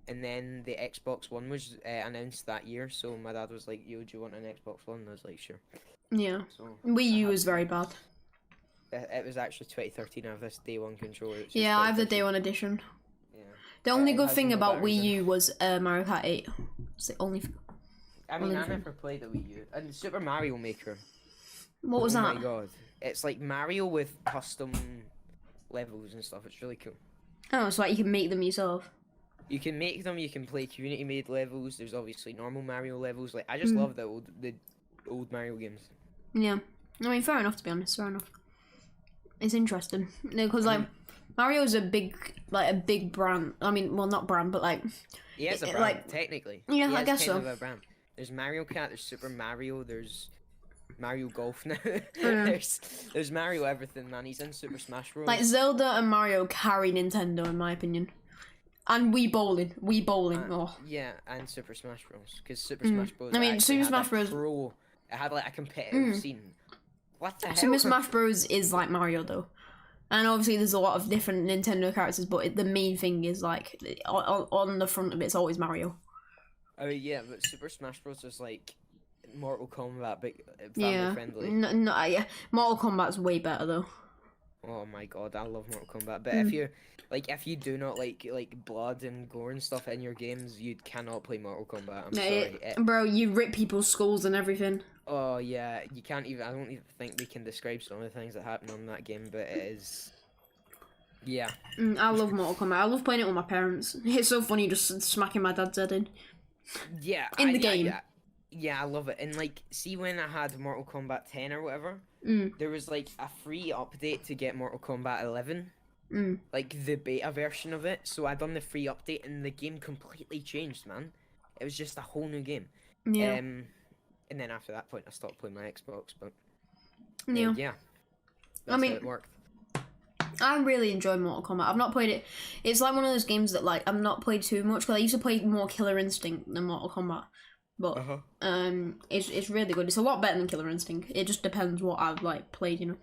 and then the Xbox One was announced that year, so my dad was like, yo, do you want an Xbox One? And I was like, sure. Yeah. So Wii U was very bad. It was actually 2013. I have this day one controller. Yeah, I have the day one edition. Yeah. The only good thing about Wii U was Mario Kart 8. It's the only. I mean, I never played the Wii U. And Super Mario Maker. What was that? Oh my god. It's like Mario with custom levels and stuff. It's really cool. Oh, so like you can make them yourself. You can make them. You can play community-made levels. There's obviously normal Mario levels. Like I just love the old Mario games. Yeah, I mean, fair enough to be honest. Fair enough. It's interesting because like Mario's a big brand. I mean, well, not brand, but like. He has a brand, like, technically. Yeah, I guess so. A brand. There's Mario Kart. There's Super Mario. There's Mario Golf now. There's Mario everything, man. He's in Super Smash Bros. Like Zelda and Mario carry Nintendo in my opinion. And Wii Bowling. Yeah, and Super Smash Bros. Because Super Smash Bros. I mean, Super Smash Bros. It had like a competitive scene. What the hell? Super Smash Bros. Is like Mario though. And obviously there's a lot of different Nintendo characters, but the main thing is like, on the front of it, it's always Mario. Oh yeah, but Super Smash Bros. Is like Mortal Kombat, but family friendly. Yeah. Mortal Kombat's way better though. Oh my god, I love Mortal Kombat. But if you do not like blood and gore and stuff in your games, you cannot play Mortal Kombat. I'm sorry. Bro, you rip people's skulls and everything. Oh yeah, you can't even. I don't even think we can describe some of the things that happen on that game, but it is. Yeah. I love Mortal Kombat. I love playing it with my parents. It's so funny just smacking my dad's head in. Yeah. In the game. Yeah, I love it. And like, see when I had Mortal Kombat 10 or whatever, there was like a free update to get Mortal Kombat 11. Like the beta version of it. So I done the free update and the game completely changed, man. It was just a whole new game. Yeah. And then after that point, I stopped playing my Xbox. But Yeah. that's how it worked. I really enjoy Mortal Kombat. I've not played it. It's like one of those games that like I've not played too much because I used to play more Killer Instinct than Mortal Kombat. But it's really good. It's a lot better than Killer Instinct. It just depends what I've like played, you know.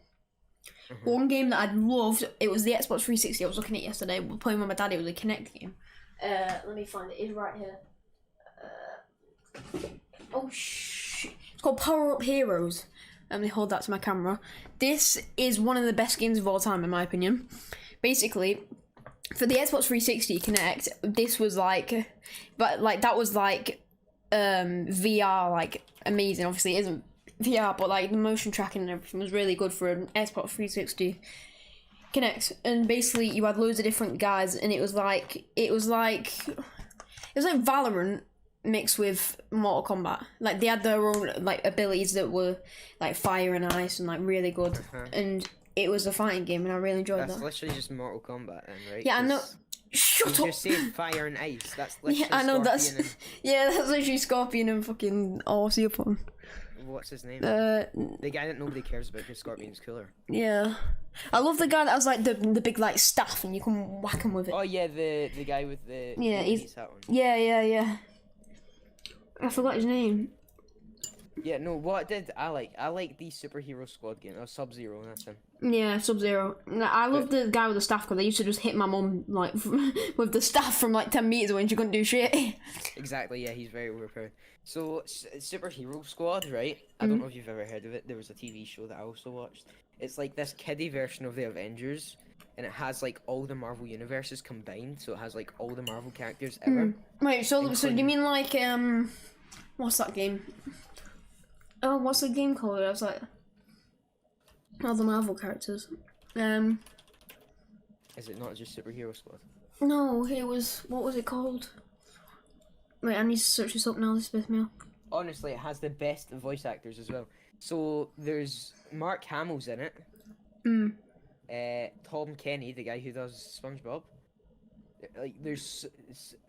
One game that I loved, it was the Xbox 360. I was looking at it yesterday. We were playing with my dad. It was a Kinect game. Let me find it. It's right here. Oh shit! It's called Power Up Heroes. Let me hold that to my camera. This is one of the best games of all time, in my opinion. Basically, for the Xbox 360 Kinect, this was like, but like that was like VR, like amazing. Obviously, it isn't VR, but like the motion tracking and everything was really good for an Xbox 360 Kinect. And basically, you had loads of different guys, and it was like Valorant mixed with Mortal Kombat. Like they had their own like abilities that were like fire and ice and like really good. And it was a fighting game, and I really enjoyed that. That's literally just Mortal Kombat, then, right? Yeah, I know. Shut you up. just said fire and ice. That's literally I know. Scorpion That's that's literally Scorpion and fucking Oceopon. What's his name? The guy that nobody cares about because Scorpion's cooler. Yeah, I love the guy that has like the big like staff and you can whack him with it. Oh yeah, the guy with the he's hat on. Yeah. I forgot his name. Yeah, no, what I like the superhero squad game. Oh, Sub-Zero, that's him. Yeah, Sub-Zero. I love the guy with the staff because I used to just hit my mum like with the staff from like 10 meters away and she couldn't do shit. Exactly, yeah, he's very overpowered. So, Superhero Squad, right? I don't know if you've ever heard of it. There was a TV show that I also watched. It's like this kiddie version of the Avengers, and it has like all the Marvel universes combined. So it has like all the Marvel characters ever. Wait, so do you mean like what's that game? Oh, what's the game called? I was like, all the Marvel characters. Is it not just Superhero Squad? No, it was. What was it called? Wait, I need to search this up now. This pissed me off. Honestly, it has the best voice actors as well. So there's Mark Hamill's in it. Tom Kenny, the guy who does SpongeBob. Like, there's,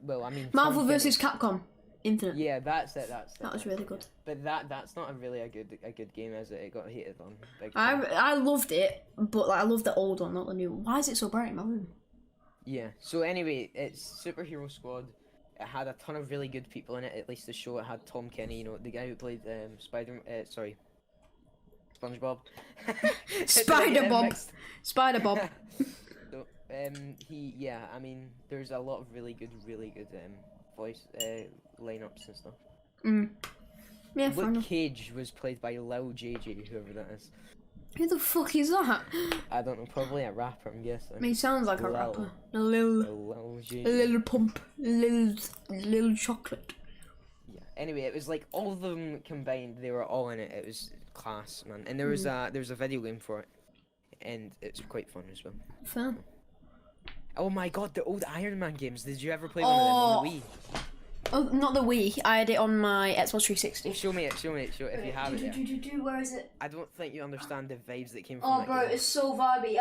well, I mean, Marvel vs. Capcom Infinite. Yeah, that's it. That was really good. But that's not a good game, is it? It got hated on. Big time. time. I loved it, but like I loved the old one, not the new one. Why is it so bright in my room? Yeah. So anyway, it's Superhero Squad. It had a ton of really good people in it. At least the show, it had Tom Kenny, you know, the guy who played SpongeBob. Spider-Bob. So, I mean, there's a lot of really good voice lineups and stuff. Yeah, Luke Cage was played by Lil JJ, whoever that is. Who the fuck is that? I don't know, probably a rapper, I'm guessing. I mean, he sounds like a rapper. A little pump, little chocolate. Yeah. Anyway, it was like all of them combined. They were all in it. It was class, man. And there was a video game for it, and it's quite fun as well. Fun. Oh my god, the old Iron Man games. Did you ever play one of them on the Wii? Oh, not the Wii. I had it on my Xbox 360. Show it if you have it. Where is it? I don't think you understand the vibes that came from that bro, game. it's so vibey.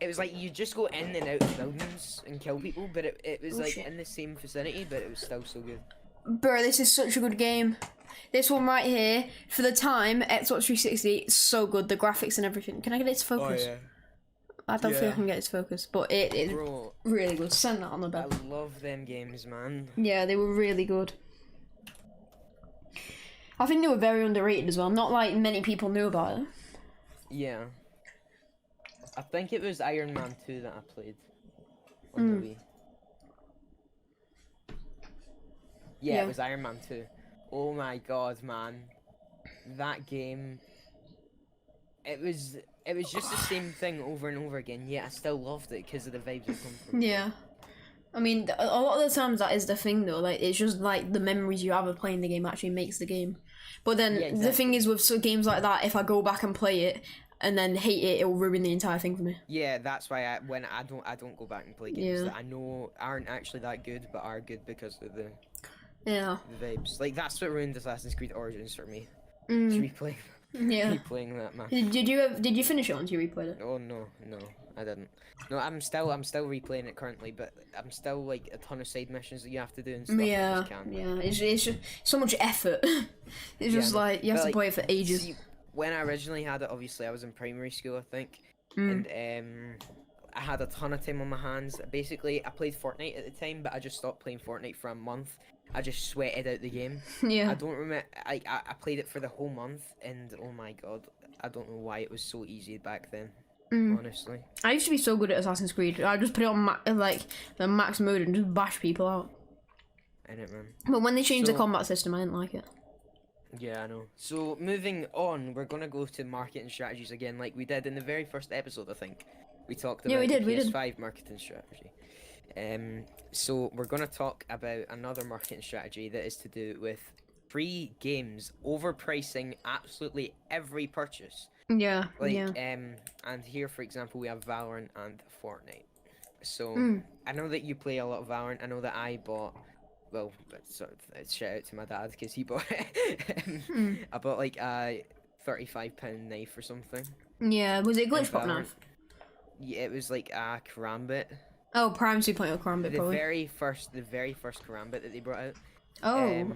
It was like you just go in and out of buildings and kill people, but it was in the same vicinity, but it was still so good. Bro, this is such a good game. This one right here, for the time, Xbox 360, it's so good. The graphics and everything. Can I get it to focus? Oh, yeah. I don't think I can get it to focus, but it is really good. Send that on the bed. I love them games, man. Yeah, they were really good. I think they were very underrated as well. Not like many people knew about it. Yeah. I think it was Iron Man 2 that I played on the Wii. Yeah, it was Iron Man 2. Oh my god, man. That game... It was just the same thing over and over again, yet I still loved it because of the vibes that come from it. Yeah. I mean, a lot of the times that is the thing though, like, it's just like the memories you have of playing the game actually makes the game. But then the thing is with games like that, if I go back and play it and then hate it, it will ruin the entire thing for me. Yeah, that's why I don't go back and play games that I know aren't actually that good, but are good because of the vibes. Like, that's what ruined Assassin's Creed Origins for me. To replay. Yeah. replaying that, man. Did you finish it once you replayed it? Oh no, I didn't. No, I'm still replaying it currently, but I'm still like a ton of side missions that you have to do and stuff. I Yeah, just can't. yeah. It's just so much effort. It's just no. like you have But, to play it for ages. See, when I originally had it, obviously I was in primary school, I think, Mm. and I had a ton of time on my hands. Basically, I played Fortnite at the time, but I just stopped playing Fortnite for a month. I just sweated out the game. Yeah. I don't remember. I played it for the whole month, and oh my god, I don't know why it was so easy back then. Honestly. I used to be so good at Assassin's Creed. I just put it on like the max mode and just bash people out. I don't know. But when they changed the combat system, I didn't like it. Yeah, I know. So moving on, we're gonna go to marketing strategies again, like we did in the very first episode. I think we talked about we did. the PS5 marketing strategy. So we're gonna talk about another marketing strategy that is to do with free games overpricing absolutely every purchase. Yeah. Like, yeah. And here, for example, we have Valorant and Fortnite. So I know that you play a lot of Valorant. I know that I bought. Well, shout out to my dad because he bought it. I bought like a £35 knife or something. Yeah. Was it glitch pop knife? Yeah, it was like a karambit. Oh, Prime 2.0 karambit, The probably. very first karambit that they brought out. Oh.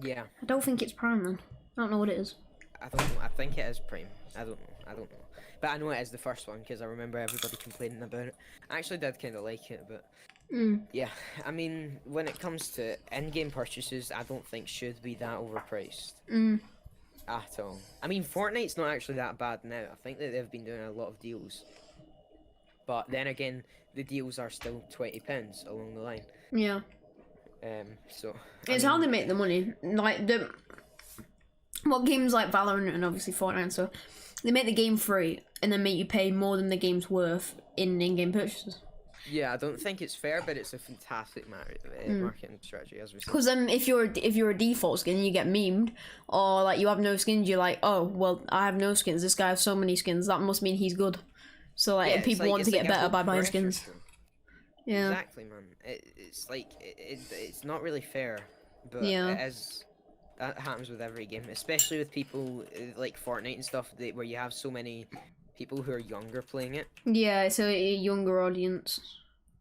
Yeah. I don't think it's Prime then. I don't know what it is. I don't know. I think it is Prime. I don't know. But I know it is the first one because I remember everybody complaining about it. I actually did kind of like it, but yeah. I mean, when it comes to in-game purchases, I don't think should be that overpriced at all. I mean, Fortnite's not actually that bad now. I think that they've been doing a lot of deals, but then again, the deals are still £20 along the line. Yeah. So it's how they make the money. Like what games like Valorant and obviously Fortnite and so they make the game free and then make you pay more than the game's worth in in-game purchases. Yeah, I don't think it's fair, but it's a fantastic marketing strategy, as we said. Because if you're a default skin, you get memed, or like you have no skins, you're like, oh well, I have no skins. This guy has so many skins. That must mean he's good. So like, Yeah, people want to get better by buying skins. Yeah. Exactly, man. It's like it's not really fair, but Yeah. it is. That happens with every game, especially with people like Fortnite and stuff, where you have so many people who are younger playing it. Yeah, it's a younger audience.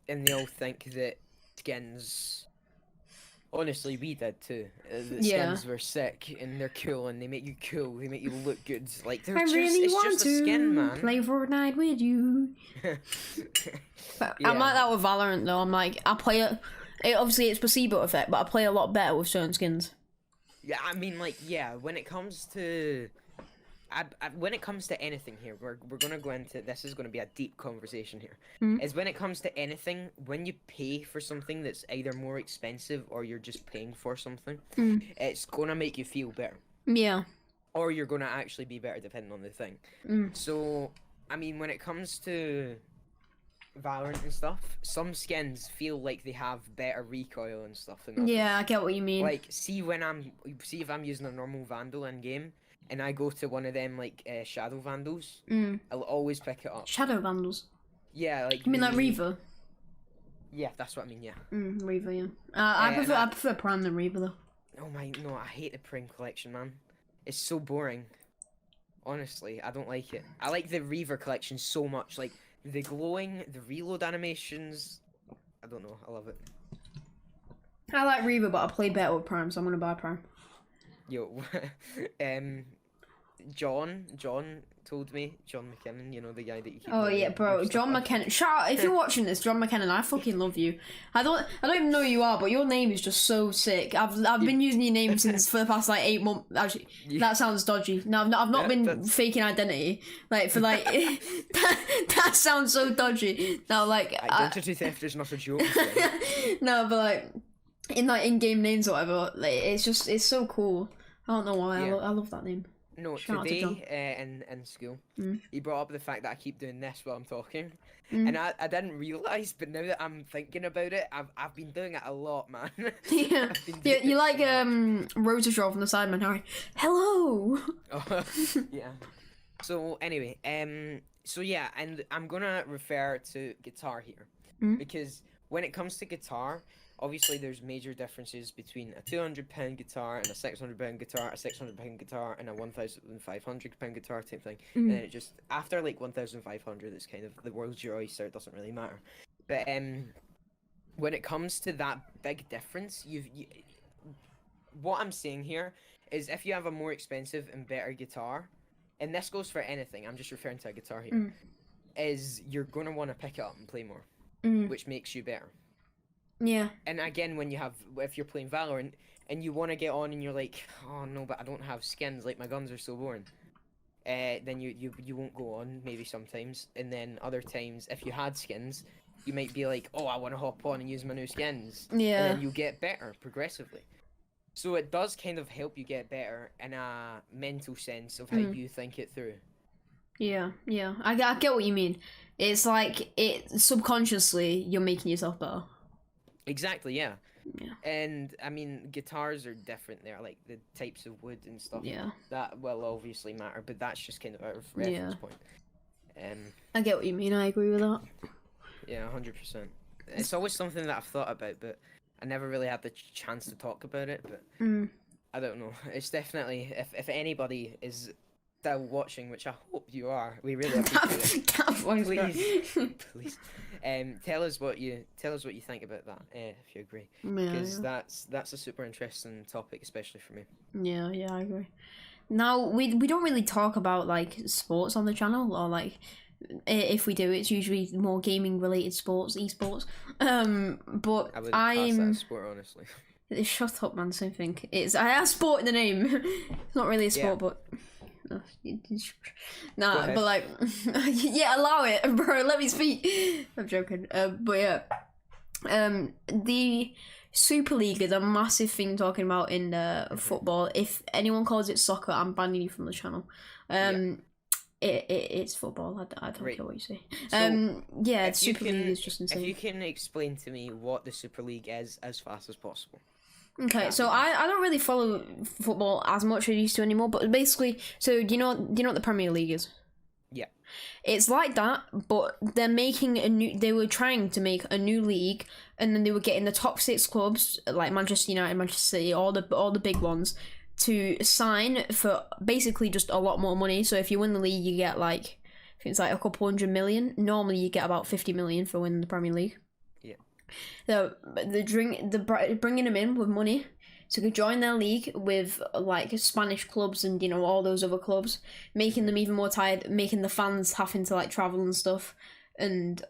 And they all think that skins. Honestly, we did too. The Yeah. skins were sick and they're cool and they make you cool. They make you look good. Like they're I just, really it's want just to a skin, man. play Fortnite with you. But I'm like that with Valorant though. I'm like, I play it. Obviously, it's placebo effect, but I play a lot better with certain skins. Yeah, I mean, like, yeah. When it comes to, when it comes to anything here, we're gonna go into this. Is gonna be a deep conversation here. Is when it comes to anything, when you pay for something that's either more expensive or you're just paying for something, it's gonna make you feel better. Yeah. Or you're gonna actually be better depending on the thing. So, I mean, when it comes to Valorant and stuff, some skins feel like they have better recoil and stuff than others. Yeah, I get what you mean. Like, see if I'm using a normal Vandal in game, and I go to one of them like Shadow Vandals, I'll always pick it up. Shadow Vandals. Yeah, like. You mean like Reaver? Yeah, that's what I mean. Yeah. Reaver. Yeah. I prefer Prime than Reaver though. Oh my, no! I hate the Prime collection, man. It's so boring. Honestly, I don't like it. I like the Reaver collection so much. Like the glowing, the reload animations. I don't know. I love it. I like Reaver, but I play better with Prime, so I'm gonna buy Prime. Yo, John told me, John McKinnon, you know, the guy that you keep. Oh yeah, bro, John McKinnon. Shout out if you're watching this, John McKinnon. I fucking love you. I don't even know who you are, but your name is just so sick. I've been using your name since for the past like 8 months. Actually, that sounds dodgy. No, I've not been faking identity. Like for like that sounds so dodgy. No, like identity theft is not a joke. No, but like in-game names or whatever, like it's so cool. I don't know why. Yeah. I love that name. No, today in school, he brought up the fact that I keep doing this while I'm talking, and I didn't realise, but now that I'm thinking about it, I've been doing it a lot, man. Yeah, you like Rosa Shaw from the Sidemen, Harry. Hello. Oh, yeah. So anyway, so yeah, and I'm gonna refer to guitar here because when it comes to guitar, obviously there's major differences between a £200 guitar and a £600 guitar, a £600 guitar and a £1,500 guitar type thing. And then it just, after like 1,500, it's kind of the world's your oyster. It doesn't really matter. But when it comes to that big difference, what I'm saying here is if you have a more expensive and better guitar, and this goes for anything, I'm just referring to a guitar here, is you're going to want to pick it up and play more, which makes you better. Yeah. And again, if you're playing Valorant and you want to get on and you're like, oh no, but I don't have skins, like my guns are so boring, then you won't go on maybe sometimes. And then other times, if you had skins, you might be like, oh, I want to hop on and use my new skins. Yeah. And then you get better progressively. So it does kind of help you get better in a mental sense of how you think it through. Yeah. I get what you mean. It's like, subconsciously, you're making yourself better. Exactly, yeah. Yeah. And I mean, guitars are different there, like the types of wood and stuff. Yeah. That will obviously matter, but that's just kind of our reference point. I get what you mean. I agree with that. Yeah, 100%. It's always something that I've thought about, but I never really had the chance to talk about it. But I don't know. It's definitely, if anybody is still watching, which I hope you are, we really appreciate it. Please. Tell us what you think about that, if you agree, because that's a super interesting topic, especially for me. Yeah, I agree. Now we don't really talk about like sports on the channel, or like if we do, it's usually more gaming related sports, esports. But I wouldn't class that as sport, honestly. Shut up, man. Same thing. I have sport in the name. It's not really a sport, but. Nah, but like, yeah, allow it, bro. Let me speak. I'm joking. But yeah, the Super League is a massive thing talking about in football. If anyone calls it soccer, I'm banning you from the channel. It's football. I don't care what you say. So, yeah, Super League is just insane. If you can explain to me what the Super League is as fast as possible. Okay, so I don't really follow football as much as I used to anymore, but basically, so do you know what the Premier League is? Yeah. It's like that, but they were trying to make a new league, and then they were getting the top 6 clubs, like Manchester United, Manchester City, all the big ones, to sign for basically just a lot more money. So if you win the league, you get like, I think it's like a couple $100 million. Normally you get about 50 million for winning the Premier League. So they're bringing them in with money to join their league with like Spanish clubs and all those other clubs, making them even more tired, making the fans having to like travel and stuff, and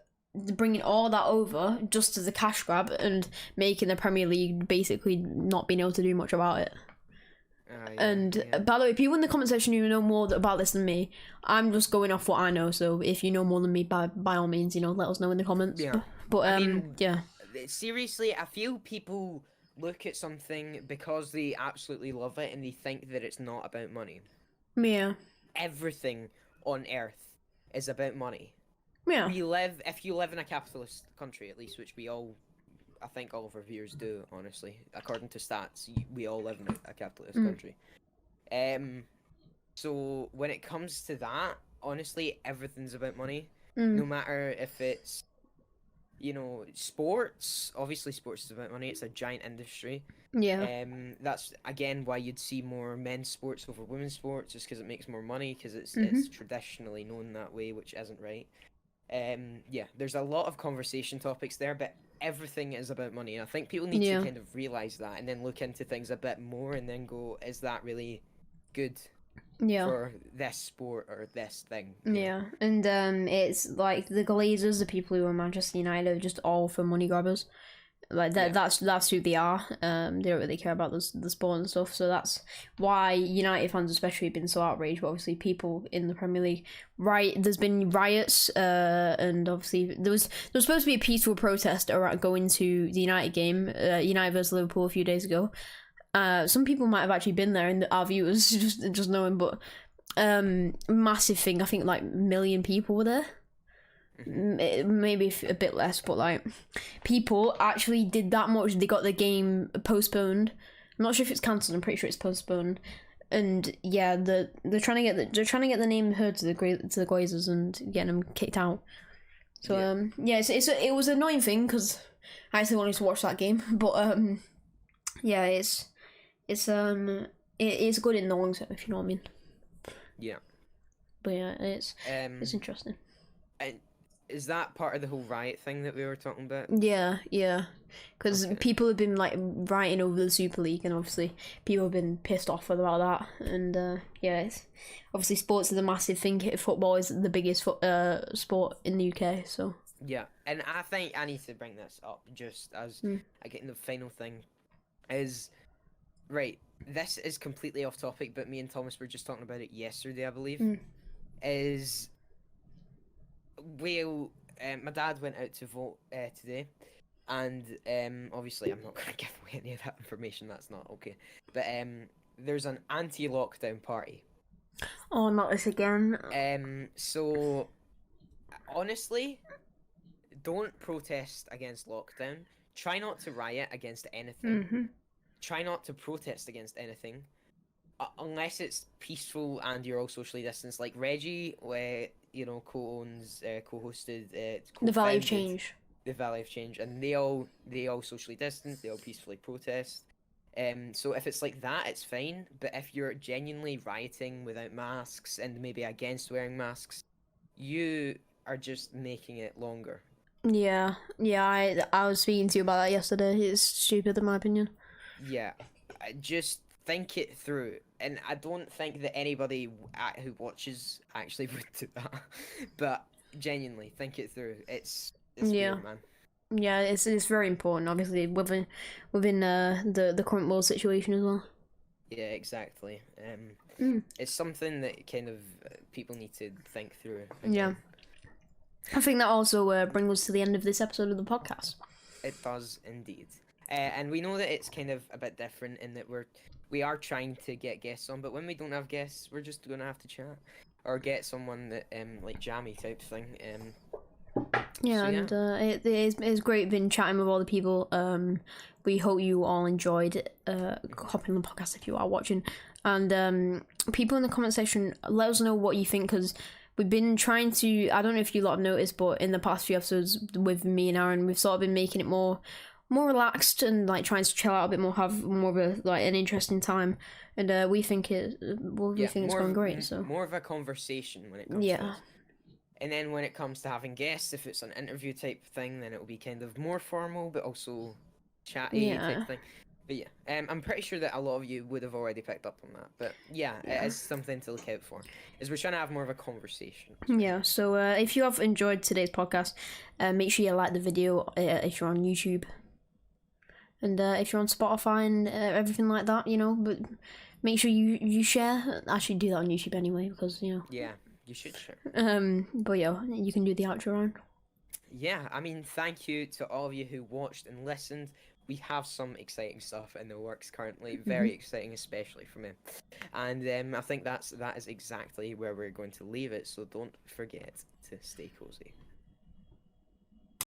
bringing all that over just as a cash grab and making the Premier League basically not being able to do much about it. By the way, people in the comment section who know more about this than me, I'm just going off what I know. So if you know more than me, by all means, let us know in the comments. Yeah. But I mean, seriously, I feel people look at something because they absolutely love it and they think that it's not about money. Yeah. Everything on Earth is about money. Yeah. If you live in a capitalist country, at least, which I think all of our viewers do, honestly. According to stats, we all live in a capitalist country. So when it comes to that, honestly, everything's about money. No matter if it's, sports. Obviously, sports is about money. It's a giant industry. Yeah. That's, again, why you'd see more men's sports over women's sports, just because it makes more money, because it's traditionally known that way, which isn't right. There's a lot of conversation topics there, but everything is about money. And I think people need to kind of realize that and then look into things a bit more and then go, is that really good for this sport or this thing? Yeah, and it's like the Glazers, the people who are Manchester United, are just all for money grabbers. Like that's who they are. They don't really care about the sport and stuff. So that's why United fans especially have been so outraged. But obviously, people in the Premier League, there's been riots, and obviously there was supposed to be a peaceful protest around going to the United game, United versus Liverpool a few days ago. Some people might have actually been there, and our viewers just knowing. But massive thing. I think like 1 million people were there. Maybe a bit less, but like people actually did that much. They got the game postponed. I'm not sure if it's cancelled. I'm pretty sure it's postponed. And yeah, they're trying to get the name heard to the Glazers and getting them kicked out. So it was an annoying thing because I actually wanted to watch that game, but yeah, it is good in the long term, if you know what I mean. Yeah. But yeah, it's interesting. And is that part of the whole riot thing that we were talking about? Yeah, because people have been like writing over the Super League, and obviously people have been pissed off about that. And yeah, it's obviously sports is a massive thing. Football is the biggest sport in the UK, so. Yeah, and I think I need to bring this up just as I get in the final thing. Is right. This is completely off topic, but me and Thomas were just talking about it yesterday, I believe. Is well, my dad went out to vote today, and obviously I'm not going to give away any of that information. That's not okay. But there's an anti-lockdown party. Oh, not this again. So honestly, don't protest against lockdown. Try not to riot against anything. Try not to protest against anything. Unless it's peaceful and you're all socially distanced. Like Reggie, co-hosted, The Valley of Change. The Valley of Change, and they all socially distance. They all peacefully protest. So if it's like that, it's fine. But if you're genuinely rioting without masks and maybe against wearing masks, you are just making it longer. Yeah. I was speaking to you about that yesterday. It's stupid in my opinion. Yeah, just think it through, and I don't think that anybody who watches actually would do that. But genuinely, think it through. It's weird, man. Yeah, it's very important, obviously, within the current world situation as well. Yeah, exactly. It's something that kind of people need to think through. Again. Yeah. I think that also brings us to the end of this episode of the podcast. It does indeed. And we know that it's kind of a bit different in that we are trying to get guests on, but when we don't have guests, we're just gonna have to chat or get someone that like jammy type thing. It's great been chatting with all the people. We hope you all enjoyed hopping on the podcast if you are watching, and people in the comment section, let us know what you think, because we've been trying to. I don't know if you lot have noticed, but in the past few episodes with me and Aaron, we've sort of been making it more relaxed and like trying to chill out a bit more, have more of a like an interesting time, and we think it's going great. So more of a conversation when it comes to this. And then when it comes to having guests, if it's an interview type thing, then it will be kind of more formal but also chatty type thing. But yeah, I'm pretty sure that a lot of you would have already picked up on that. But yeah, it is something to look out for. Is we're trying to have more of a conversation. Yeah, so if you have enjoyed today's podcast, make sure you like the video if you're on YouTube. And if you're on Spotify and everything like that, but make sure you share. Actually, do that on YouTube anyway, because Yeah, you should share. But yeah, you can do the outro, Ryan. Yeah, I mean, thank you to all of you who watched and listened. We have some exciting stuff in the works currently, very exciting, especially for me. And I think that is exactly where we're going to leave it. So don't forget to stay cozy.